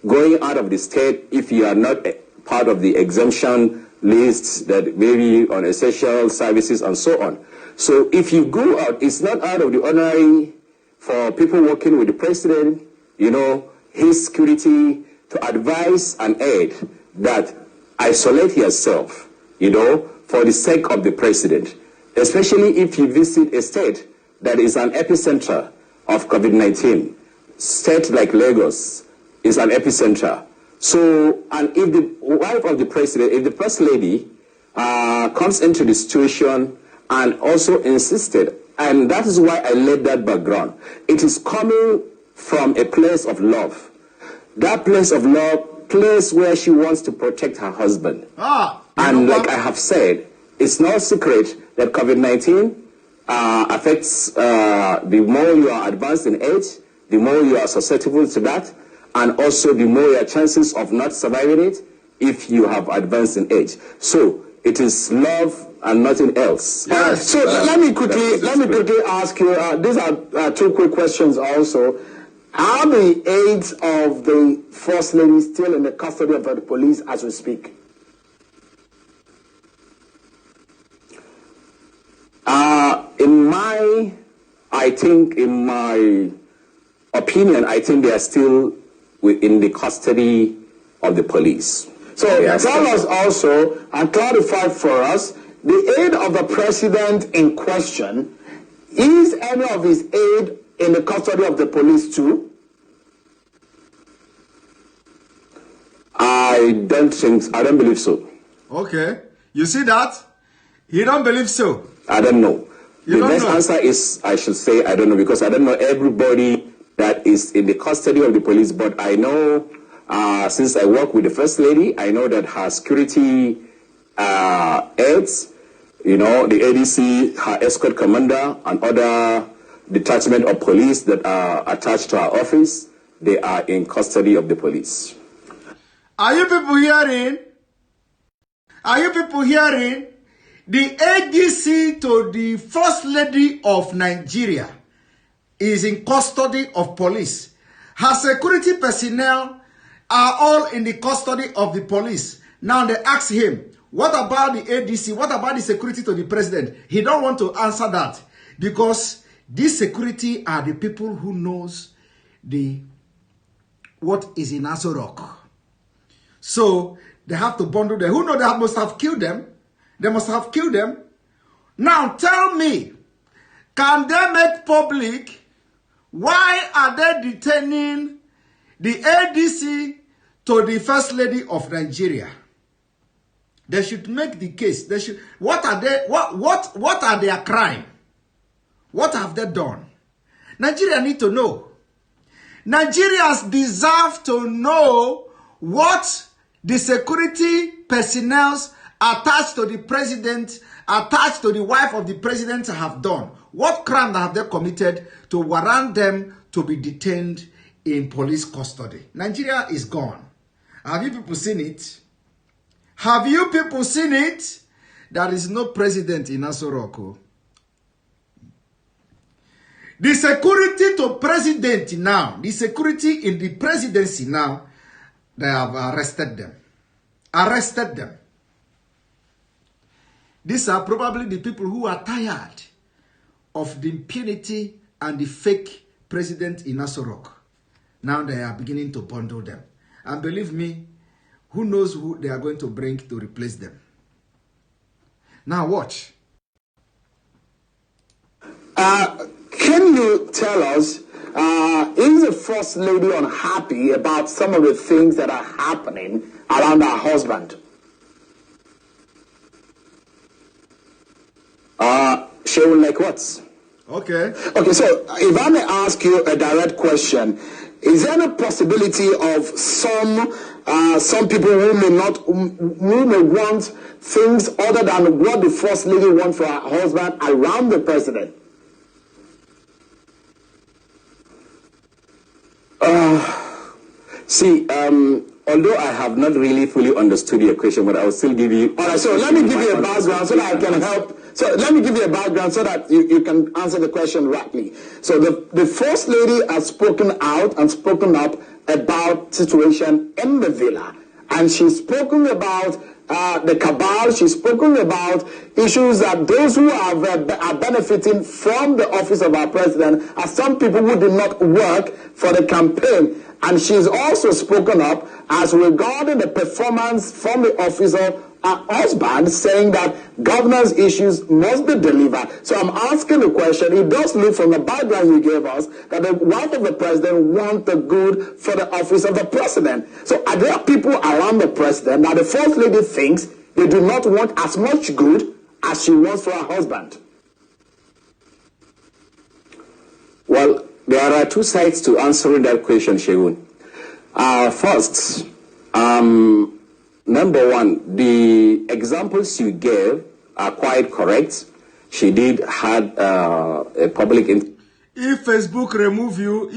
going out of the state if you are not part of the exemption lists that maybe on essential services and so on. So if you go out, it's not out of the ordinary for people working with the president, you know, his security to advise and aid that isolate yourself, you know, for the sake of the president, especially if you visit a state that is an epicenter of COVID-19. State like Lagos is an epicenter. So, and if the wife of the president, if the First Lady comes into the situation and also insisted, and that is why I laid that background, it is coming from a place of love. That place of love, place where she wants to protect her husband. And like I have said, it's no secret that COVID-19 affects, the more you are advanced in age, the more you are susceptible to that, and also the more your chances of not surviving it if you have advanced in age. So it is love and nothing else. Yes. So let me quickly ask you. These are 2 quick questions also. Are the aides of the First Lady still in the custody of the police as we speak? In my opinion, I think they are still in the custody of the police. So tell us also and clarify for us, the aide of the president in question, is any of his aide in the custody of the police too? I don't believe so. Okay. You see that? You don't believe so? I don't know. You the best know? answer is I should say I don't know, because I don't know everybody that is in the custody of the police, but I know since I work with the First Lady, I know that her security aides, you know, the ADC, her escort commander, and other detachment of police that are attached to her office, they are in custody of the police. Are you people hearing? Are you people hearing? The ADC to the First Lady of Nigeria is in custody of police. Her security personnel are all in the custody of the police. Now they ask him, what about the ADC? What about the security to the president? He don't want to answer that because this security are the people who knows what is in Aso Rock. So they have to bundle them. Who know they must have killed them? They must have killed them. Now tell me, can they make public? Why are they detaining the ADC to the First Lady of Nigeria? They should make the case. They should. What are they? What are their crime? What have they done? Nigeria need to know. Nigerians deserve to know what the security personnel attached to the president, attached to the wife of the president have done. What crime have they committed to warrant them to be detained in police custody? Nigeria is gone. Have you people seen it? Have you people seen it? There is no president in Aso Rock. The security to president now, the security in the presidency now, they have arrested them. Arrested them. These are probably the people who are tired of the impunity and the fake president in Aso Rock. Now they are beginning to bundle them. And believe me, who knows who they are going to bring to replace them. Now watch. Can you tell us, is the First Lady unhappy about some of the things that are happening around her husband? She will like what? Okay. Okay, so if I may ask you a direct question, is there a possibility of some people who may want things other than what the First Lady wants for her husband around the president? Although I have not really fully understood your question, but I will still give you... All right, so let me give you a background so that I can help. So let me give you a background so that you can answer the question rightly. So the First Lady has spoken out and spoken up about situation in the villa. And she's spoken about the cabal. She's spoken about issues that those who are benefiting from the office of our president are some people who did not work for the campaign. And she's also spoken up as regarding the performance from the office of her husband, saying that governance issues must be delivered. So I'm asking the question, it does look from the background you gave us that the wife of the president wants the good for the office of the president. So are there people around the president that the First Lady thinks they do not want as much good as she wants for her husband? Well, there are two sides to answering that question, Shegun. First, number one, the examples you gave are quite correct. She did had a public... If Facebook remove you,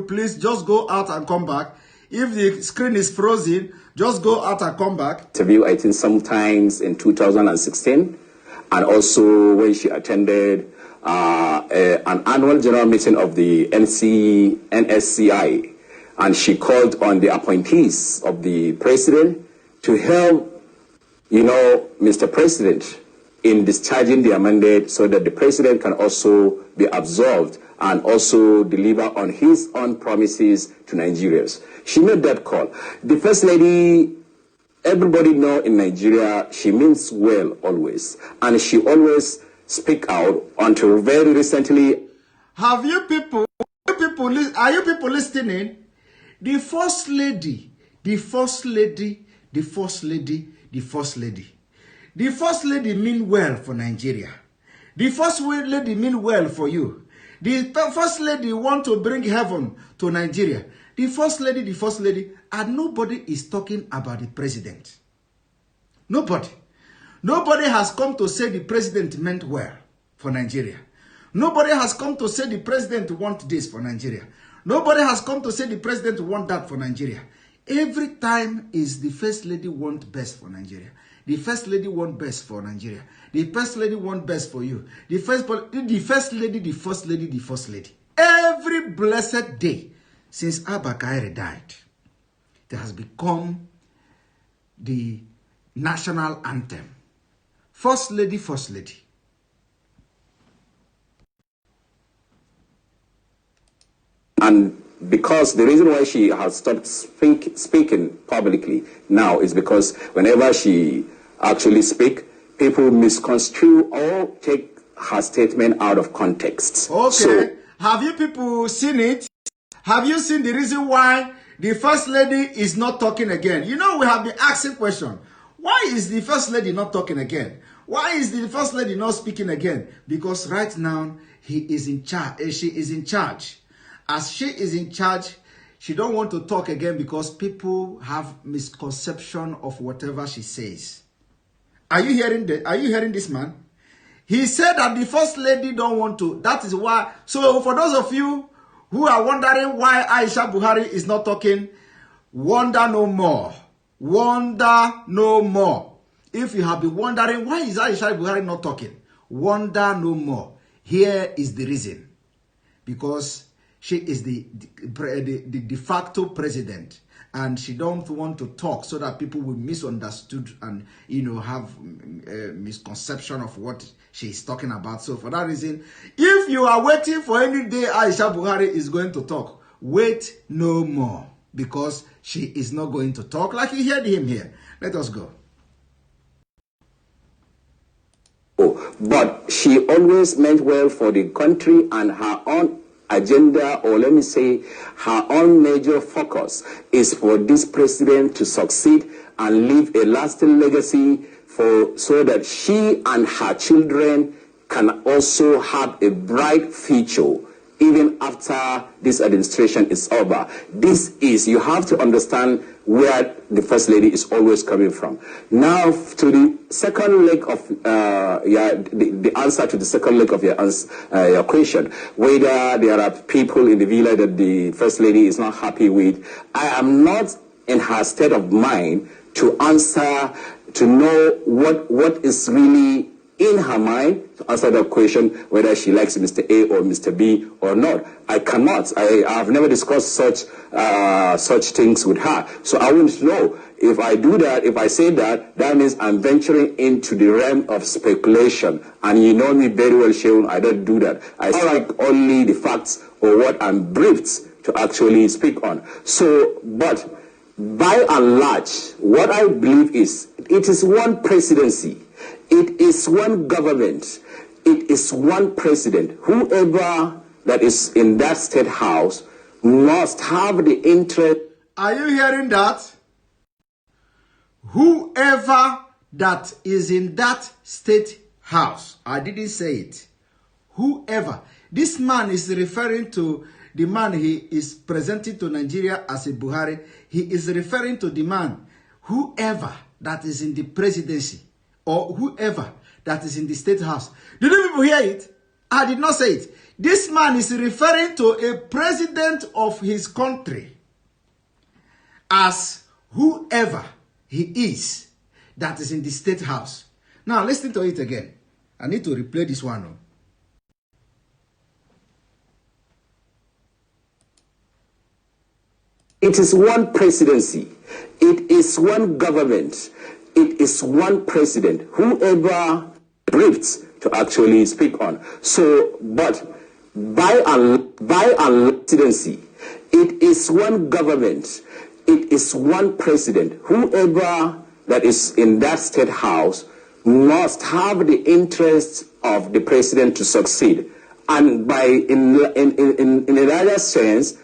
please just go out and come back. If the screen is frozen, just go out and come back. Interview, I think, sometimes in 2016, and also when she attended an annual general meeting of the NSCI, and she called on the appointees of the president to help, Mr. President in discharging their mandate so that the president can also be absolved and also deliver on his own promises to Nigerians. She made that call. The First Lady, everybody know in Nigeria, she means well always, and she always speak out until very recently. Are you people listening? The First Lady mean well for Nigeria. The First Lady mean well for you. The First Lady want to bring heaven to Nigeria. The First Lady, and nobody is talking about the president. Nobody. Nobody has come to say the president meant well for Nigeria. Nobody has come to say the president want this for Nigeria. Nobody has come to say the president want that for Nigeria. Every time is the first lady want best for Nigeria. The first lady want best for Nigeria. The first lady want best for you. The first lady. Every blessed day since Abba Kaire died, it has become the national anthem. First lady, first lady. And because the reason why she has stopped speaking publicly now is because whenever she actually speaks, people misconstrue or take her statement out of context. Okay. So, have you people seen it? Have you seen the reason why the first lady is not talking again? You know, we have been asking question. Why is the first lady not talking again? Why is the first lady not speaking again? Because right now, he is in charge. She is in charge. As she is in charge, she don't want to talk again because people have misconception of whatever she says. Are you hearing this man? He said that the first lady don't want to. That is why. So for those of you who are wondering why Aisha Buhari is not talking, wonder no more. Wonder no more. If you have been wondering why is Aisha Buhari not talking, wonder no more. Here is the reason. Because she is the de facto president, and she don't want to talk so that people will misunderstood and, you know, have misconception of what she is talking about. So for that reason, if you are waiting for any day Aisha Buhari is going to talk, wait no more, because she is not going to talk like you heard him here. Let us go. But she always meant well for the country, and her own agenda, or let me say her own major focus, is for this president to succeed and leave a lasting legacy so that she and her children can also have a bright future even after this administration is over. This is, you have to understand where the First Lady is always coming from. Now, to the second leg of the answer to the second leg of your question, whether there are people in the villa that the First Lady is not happy with, I am not in her state of mind to answer, to know what is really in her mind to answer that question, whether she likes Mr. A or Mr. B or not. I cannot. I have never discussed such things with her. So I wouldn't know. If I do that, if I say that, that means I'm venturing into the realm of speculation. And you know me very well, Sheun, I don't do that. I like only the facts or what I'm briefed to actually speak on. So, but by and large, what I believe is, it is one presidency. It is one government. It is one president. Whoever that is in that state house must have the interest. Are you hearing that? Whoever that is in that state house. I didn't say it. Whoever. This man is referring to the man he is presenting to Nigeria as a Buhari. He is referring to the man, whoever that is in the presidency, or whoever that is in the state house. Did you people hear it? I did not say it. This man is referring to a president of his country as whoever he is that is in the state house. Now listen to it again. I need to replay this one. It is one presidency. It is one government. It is one president, whoever briefed to actually speak on. So, but by a presidency, it is one government, it is one president, whoever that is in that state house must have the interests of the president to succeed. And by in a larger sense,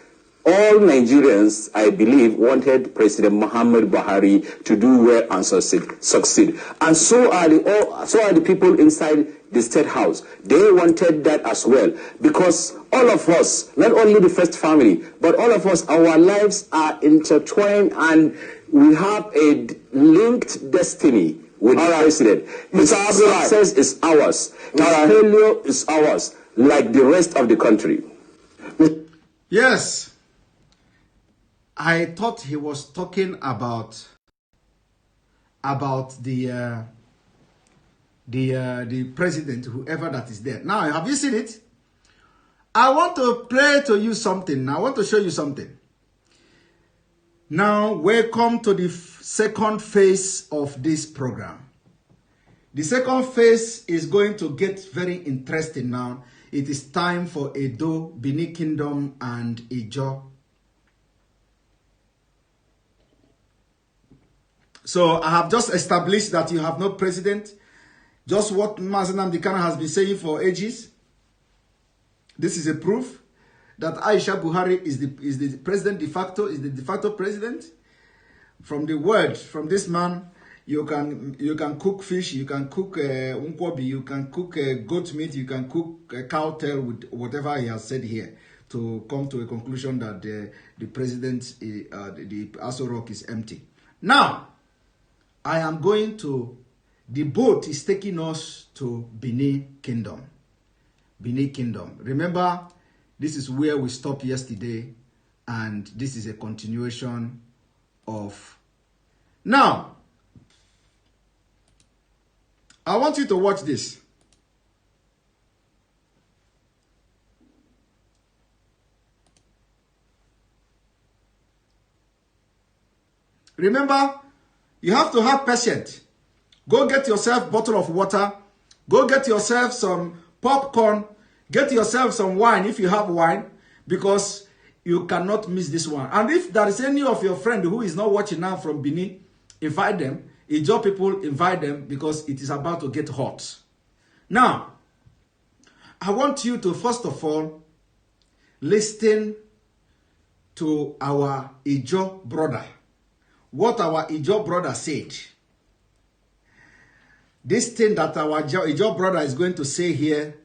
all Nigerians, I believe, wanted President Muhammad Buhari to do well and succeed. And so are the people inside the State House. They wanted that as well. Because all of us, not only the first family, but all of us, our lives are intertwined and we have a linked destiny with the president. His success is ours. His failure is ours, like the rest of the country. Yes. I thought he was talking about the president, whoever that is there. Now, have you seen it? I want to play to you something. I want to show you something. Now, welcome to the second phase of this program. The second phase is going to get very interesting now. It is time for Edo, Benin Kingdom, and Ijo. So I have just established that you have no president. Just what Mazi Nnamdi Kanu has been saying for ages. This is a proof that Aisha Buhari is the president de facto, is the de facto president. From the word, from this man, you can cook fish, you can cook unkwobi, you can cook goat meat, you can cook cow tail with whatever he has said here to come to a conclusion that the president, the Aso Rock is empty. Now, I am going to, the boat is taking us to Benin Kingdom. Benin Kingdom. Remember, this is where we stopped yesterday, and this is a continuation of. Now, I want you to watch this. Remember, you have to have patience. Go get yourself a bottle of water. Go get yourself some popcorn. Get yourself some wine if you have wine, because you cannot miss this one. And if there is any of your friend who is not watching now from Benin, invite them. Ijo people, invite them, because it is about to get hot. Now, I want you to first of all listen to our Ijo brother. What our Ijo brother said. This thing that our Ijo brother is going to say here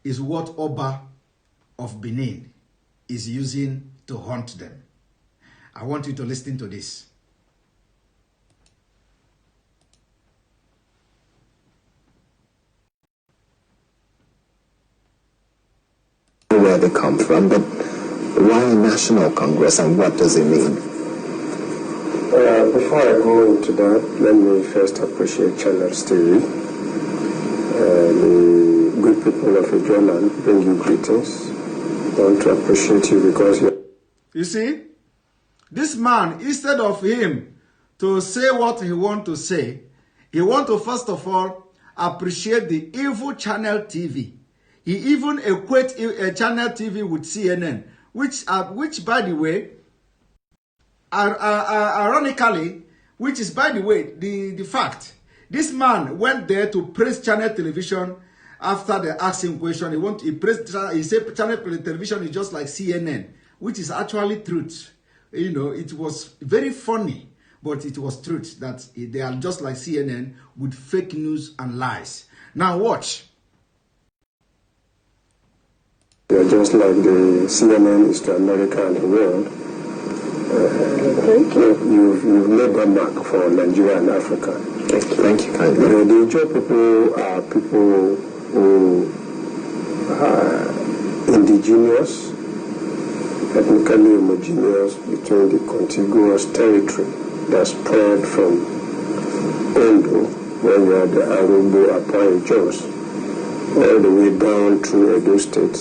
is what Oba of Benin is using to hunt them. I want you to listen to this. Where they come from, but why National Congress and what does it mean? Before I go into that, let me first appreciate Channel TV. The good people of Ijoland bring you greetings. I want to appreciate you because you see, this man, instead of him to say what he want to say, he want to first of all appreciate the evil Channel TV. He even equates a Channel TV with CNN, which by the way, ironically, which is by the way, the fact. This man went there to praise Channel Television after they asked him question. He said Channel Television is just like CNN, which is actually truth. You know, it was very funny, but it was truth that they are just like CNN with fake news and lies. Now watch. You're just like the CNN is to America and the world. Thank you. You've made that mark for Nigeria and Africa. Thank you kindly. The Ijo people are people who are indigenous, ethnically homogeneous between the contiguous territory that spread from Ondo, where we had the Arubo, Apa, Jos, all the way down through Edo State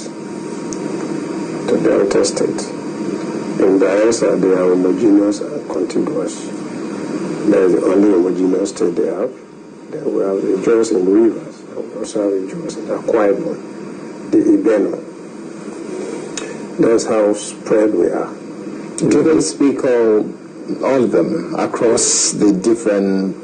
to Delta State. In Biafra, they are homogeneous and contiguous. That is the only homogeneous state they have. Then we have the Jos in the rivers, and we also have the Jos in Akwa Ibom, the Ibeno. That's how spread we are. Do they speak all of them across the different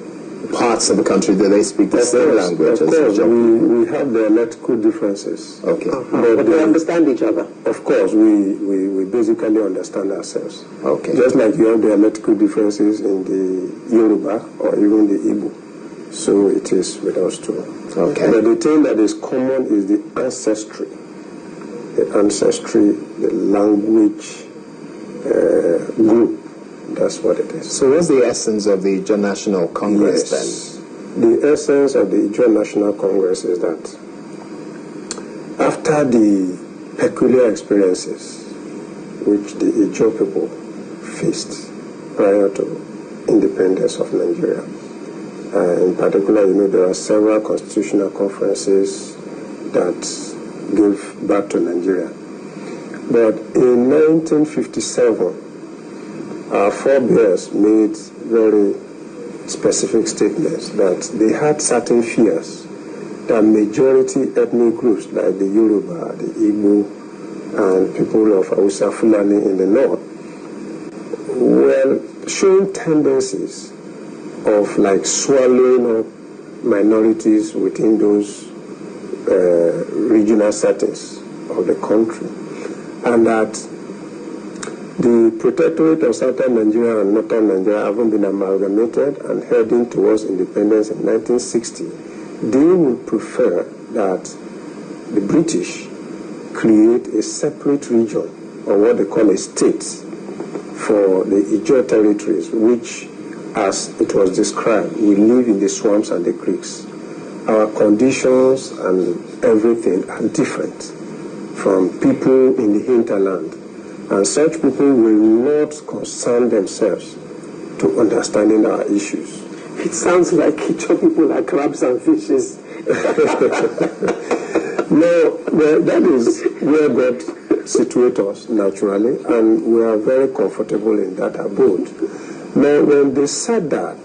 parts of the country? Do they speak the same language? Of course, we have dialectical differences. Okay. But they understand each other. Of course, we basically understand ourselves. Okay. Just like you have dialectical differences in the Yoruba or even the Igbo. So it is with us too. Okay. But the thing that is common is the ancestry. The ancestry, the language group. That's what it is. So what's the essence of the Ijo National Congress then? The essence of the Ijo National Congress is that after the peculiar experiences which the Ijo people faced prior to independence of Nigeria. In particular, there are several constitutional conferences that gave birth to Nigeria. But in 1957, our forebears made very specific statements that they had certain fears that majority ethnic groups like the Yoruba, the Igbo, and people of Hausa Fulani in the north were showing tendencies of like swallowing up minorities within those regional settings of the country, and that the protectorate of southern Nigeria and northern Nigeria having been amalgamated and heading towards independence in 1960, they would prefer that the British create a separate region, or what they call a state, for the Ijaw territories, which, as it was described, we live in the swamps and the creeks. Our conditions and everything are different from people in the hinterland, and such people will not concern themselves to understanding our issues. It sounds like Ijaw people are crabs and fishes. No, well, that is where God situates us naturally, and we are very comfortable in that abode. Now, when they said that,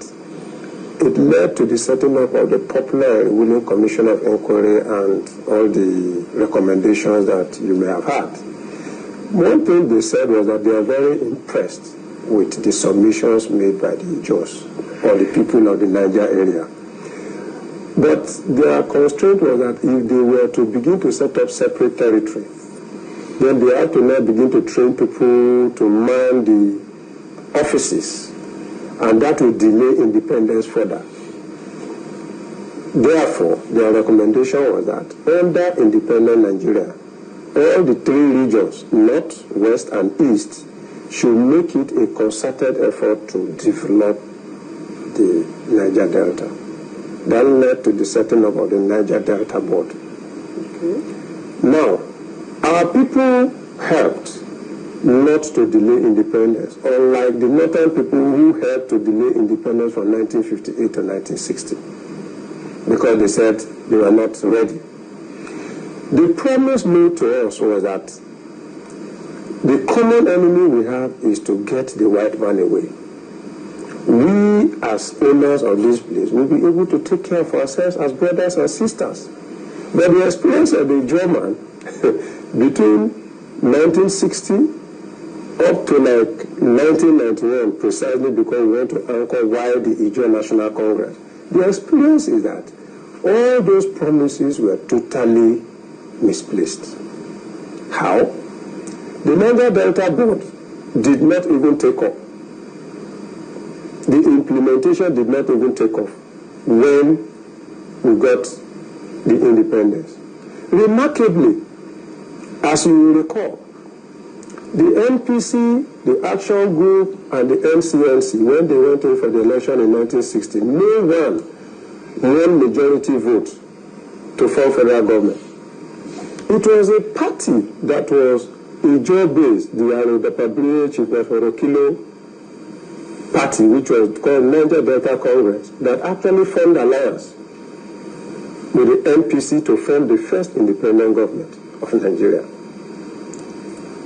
it led to the setting up of the Popular and Willing Commission of Inquiry and all the recommendations that you may have had. One thing they said was that they are very impressed with the submissions made by the Ijaws, or the people of the Niger area. But their constraint was that if they were to begin to set up separate territory, then they had to now begin to train people to man the offices, and that would delay independence further. Therefore, their recommendation was that under independent Nigeria, all the three regions, north, west, and east, should make it a concerted effort to develop the Niger Delta. That led to the setting up of the Niger Delta Board. Okay. Now, our people helped not to delay independence, unlike the northern people who helped to delay independence from 1958 to 1960, because they said they were not ready. The promise made to us was that the common enemy we have is to get the white man away. We, as owners of this place, will be able to take care of ourselves as brothers and sisters. But the experience of the German between 1960 up to like 1991, precisely because we went to anchor why the Ijaw National Congress, the experience is that all those promises were totally misplaced. How? The Niger Delta Board did not even take up. The implementation did not even take off when we got the independence. Remarkably, as you will recall, the NPC, the Action Group, and the NCNC, when they went in for the election in 1960, no one won majority vote to form federal government. It was a party that was Ijaw-based, the Arodapabrie Chief Orokilo party, which was called Niger Delta Congress, that actually formed alliance with the NPC to form the first independent government of Nigeria.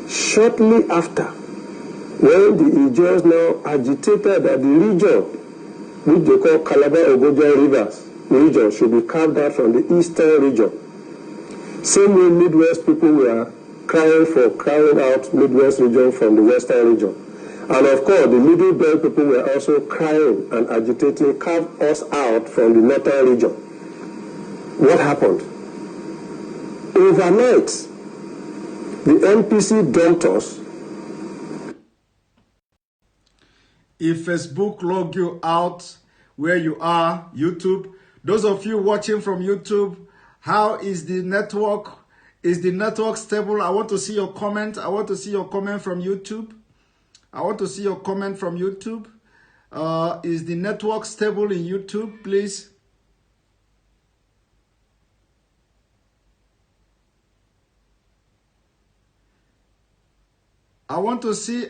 Shortly after, when the Ijaws now agitated that the region, which they call Calabar-Ogoja Rivers region, should be carved out from the eastern region. Same way Midwest people were crying for carving out Midwest region from the western region. And of course, the Middle Belt people were also crying and agitating, carve us out from the northern region. What happened? Overnight, the NPC dumped us. If Facebook log you out where you are, YouTube, those of you watching from YouTube, how is the network? Is the network stable? I want to see your comment. I want to see your comment from YouTube. I want to see your comment from YouTube. Is the network stable in YouTube, please? I want to see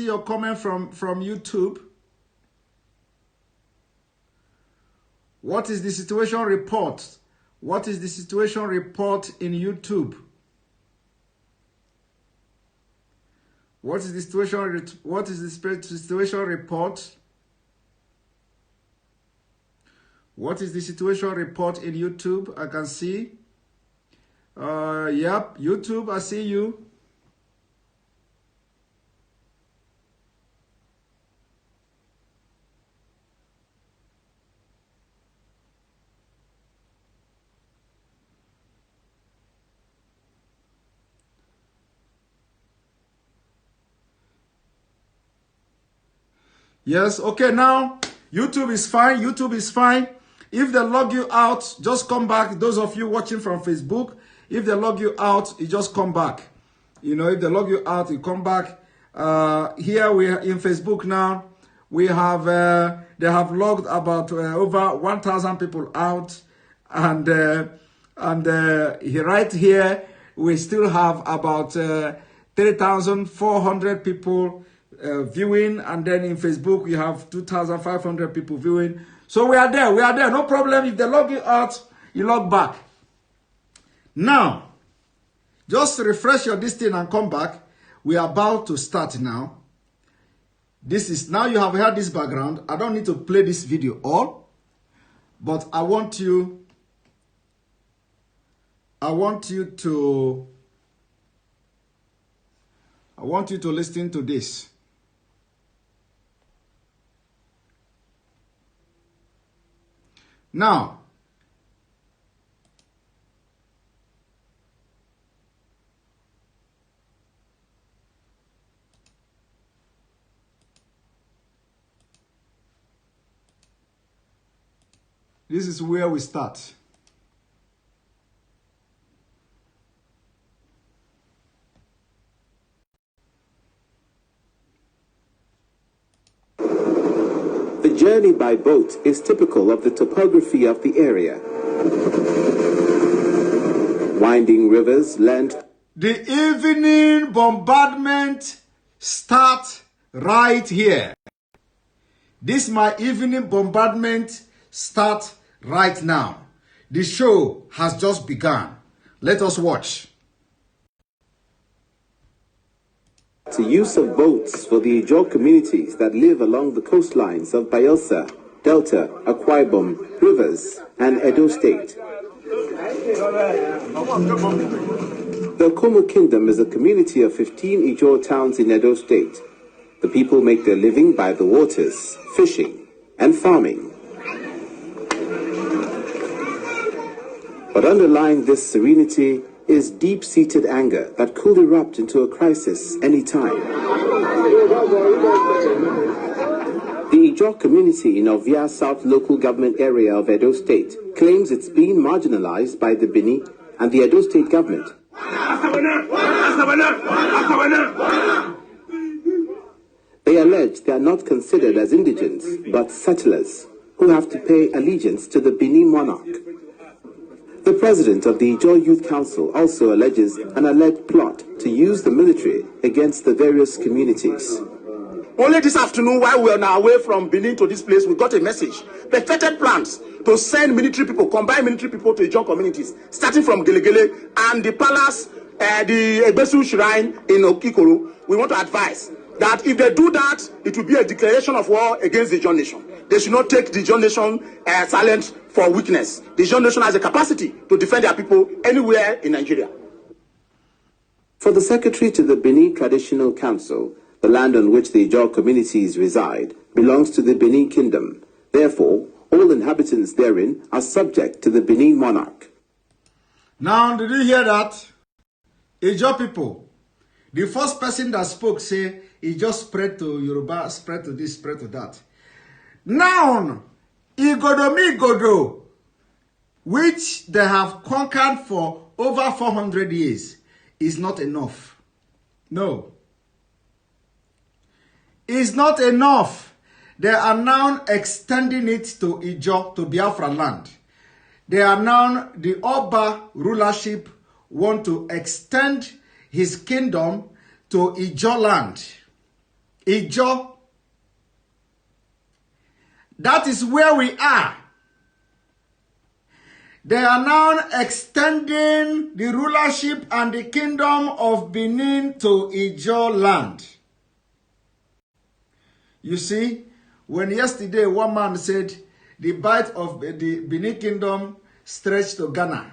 your comment from YouTube. What is the situation report? What is the situation report in YouTube? What is the situation report? What is the situation report in YouTube? I can see. Yep, YouTube, I see you. Yes, okay, now YouTube is fine. YouTube is fine. If they log you out, just come back. Those of you watching from Facebook, if they log you out, you just come back. You know, if they log you out, you come back. Here we are in Facebook now. We have, they have logged about over 1,000 people out. And right here, we still have about 3,400 people viewing, and then in Facebook we have 2,500 people viewing. So we are there, no problem. If they log you out, you log back. Now, just refresh your this thing and come back. We are about to start now. This is, now you have heard this background. I don't need to play this video all, but I want you to listen to this. Now, this is where we start. The journey by boat is typical of the topography of the area. Winding rivers lend. The evening bombardment starts right here. This my evening bombardment starts right now. The show has just begun. Let us watch. To use of boats for the Ijaw communities that live along the coastlines of Bayelsa, Delta, Akwa Ibom, Rivers, and Edo State. The Komo Kingdom is a community of 15 Ijaw towns in Edo State. The people make their living by the waters, fishing, and farming. But underlying this serenity is deep-seated anger that could erupt into a crisis any time. The Ijaw community in Ovia South local government area of Edo State claims it's being marginalized by the Bini and the Edo State government. They allege they are not considered as indigents, but settlers who have to pay allegiance to the Bini monarch. The president of the Ijaw Youth Council also alleges an alleged plot to use the military against the various communities. Only this afternoon, while we are now away from Benin to this place, we got a message. Perfected plans to send military people, combine military people to Ijaw communities, starting from Gelegele and the palace, the Ebesu Shrine in Okikoro. We want to advise that if they do that, it will be a declaration of war against the Ijaw nation. They should not take the Ijaw nation silent for weakness. The Ijaw nation has a capacity to defend their people anywhere in Nigeria. For the secretary to the Benin Traditional Council, the land on which the Ijaw communities reside belongs to the Benin Kingdom. Therefore, all inhabitants therein are subject to the Benin monarch. Now, did you hear that? Ijaw people, the first person that spoke say, he just spread to Yoruba, spread to this, spread to that. Now, Igodo, which they have conquered for over 400 years, is not enough. No. It's not enough. They are now extending it to Ijaw, to Biafra land. They are now, the Oba rulership want to extend his kingdom to Ijo land. Ijo. That is where we are. They are now extending the rulership and the kingdom of Benin to Ijo land. You see, when yesterday one man said the bite of the Benin kingdom stretched to Ghana,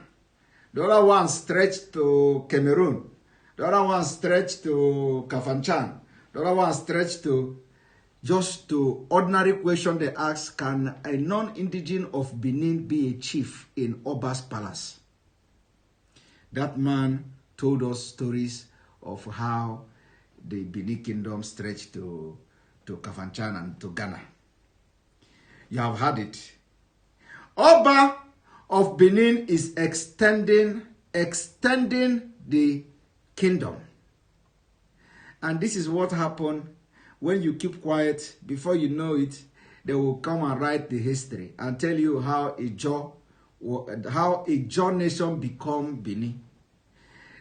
the other one stretched to Cameroon, the other one stretched to Kafanchan, the other one stretched to, just to ordinary question they ask, can a non-indigenous of Benin be a chief in Oba's palace? That man told us stories of how the Benin kingdom stretched to Kafanchan and to Ghana. You have heard it. Oba of Benin is extending the kingdom. And this is what happened when you keep quiet. Before you know it, they will come and write the history and tell you how Ijo nation become Benin.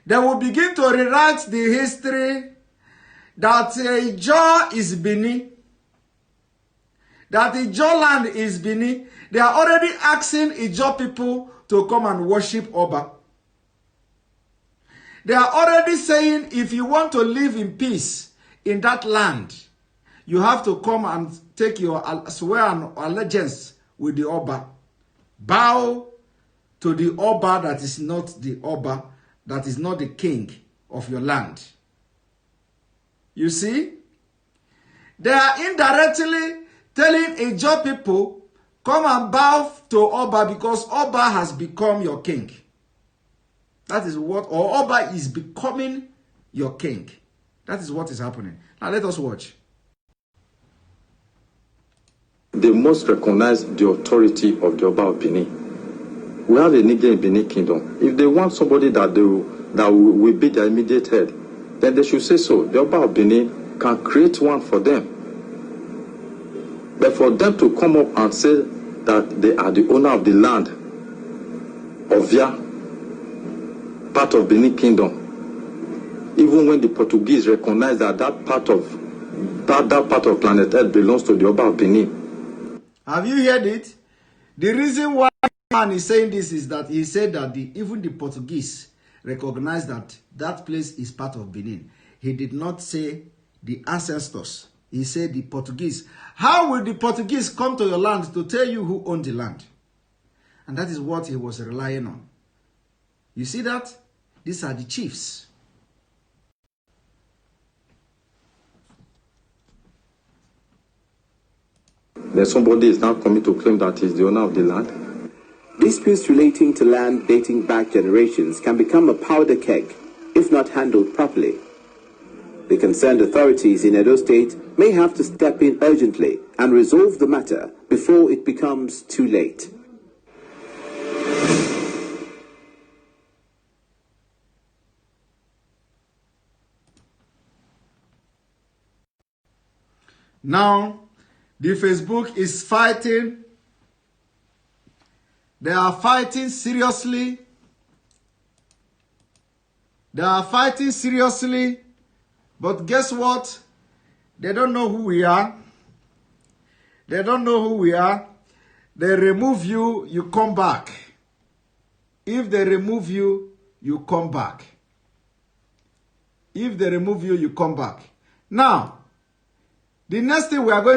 They will begin to rewrite the history that Ijo is Benin, that Ijo land is Benin. They are already asking Ijo people to come and worship Oba. They are already saying, if you want to live in peace in that land, you have to come and take your swear and allegiance with the Oba. Bow to the Oba that is not the Oba, that is not the king of your land. You see? They are indirectly telling Ijo people, come and bow to Oba because Oba has become your king. That is what, or Oba is becoming your king. That is what is happening. Now let us watch. They must recognize the authority of the Oba of Benin. We have a Niger in Benin Kingdom. If they want somebody that will be their immediate head, then they should say so. The Oba of Benin can create one for them. But for them to come up and say that they are the owner of the land of Via, part of Benin Kingdom, even when the Portuguese recognize that that part of planet Earth belongs to the Oba of Benin. Have you heard it? The reason why man is saying this is that he said that even the Portuguese recognize that that place is part of Benin. He did not say the ancestors. He said the Portuguese. How will the Portuguese come to your land to tell you who owned the land? And that is what he was relying on. You see that? These are the chiefs. Then somebody is now coming to claim that he's the owner of the land. Disputes relating to land dating back generations can become a powder keg if not handled properly. The concerned authorities in Edo State may have to step in urgently and resolve the matter before it becomes too late. Now, the Facebook is fighting. They are fighting seriously. They are fighting seriously. But guess what? They don't know who we are. They don't know who we are. They remove you, you come back. If they remove you, you come back. If they remove you, you come back. Now, the next thing we are going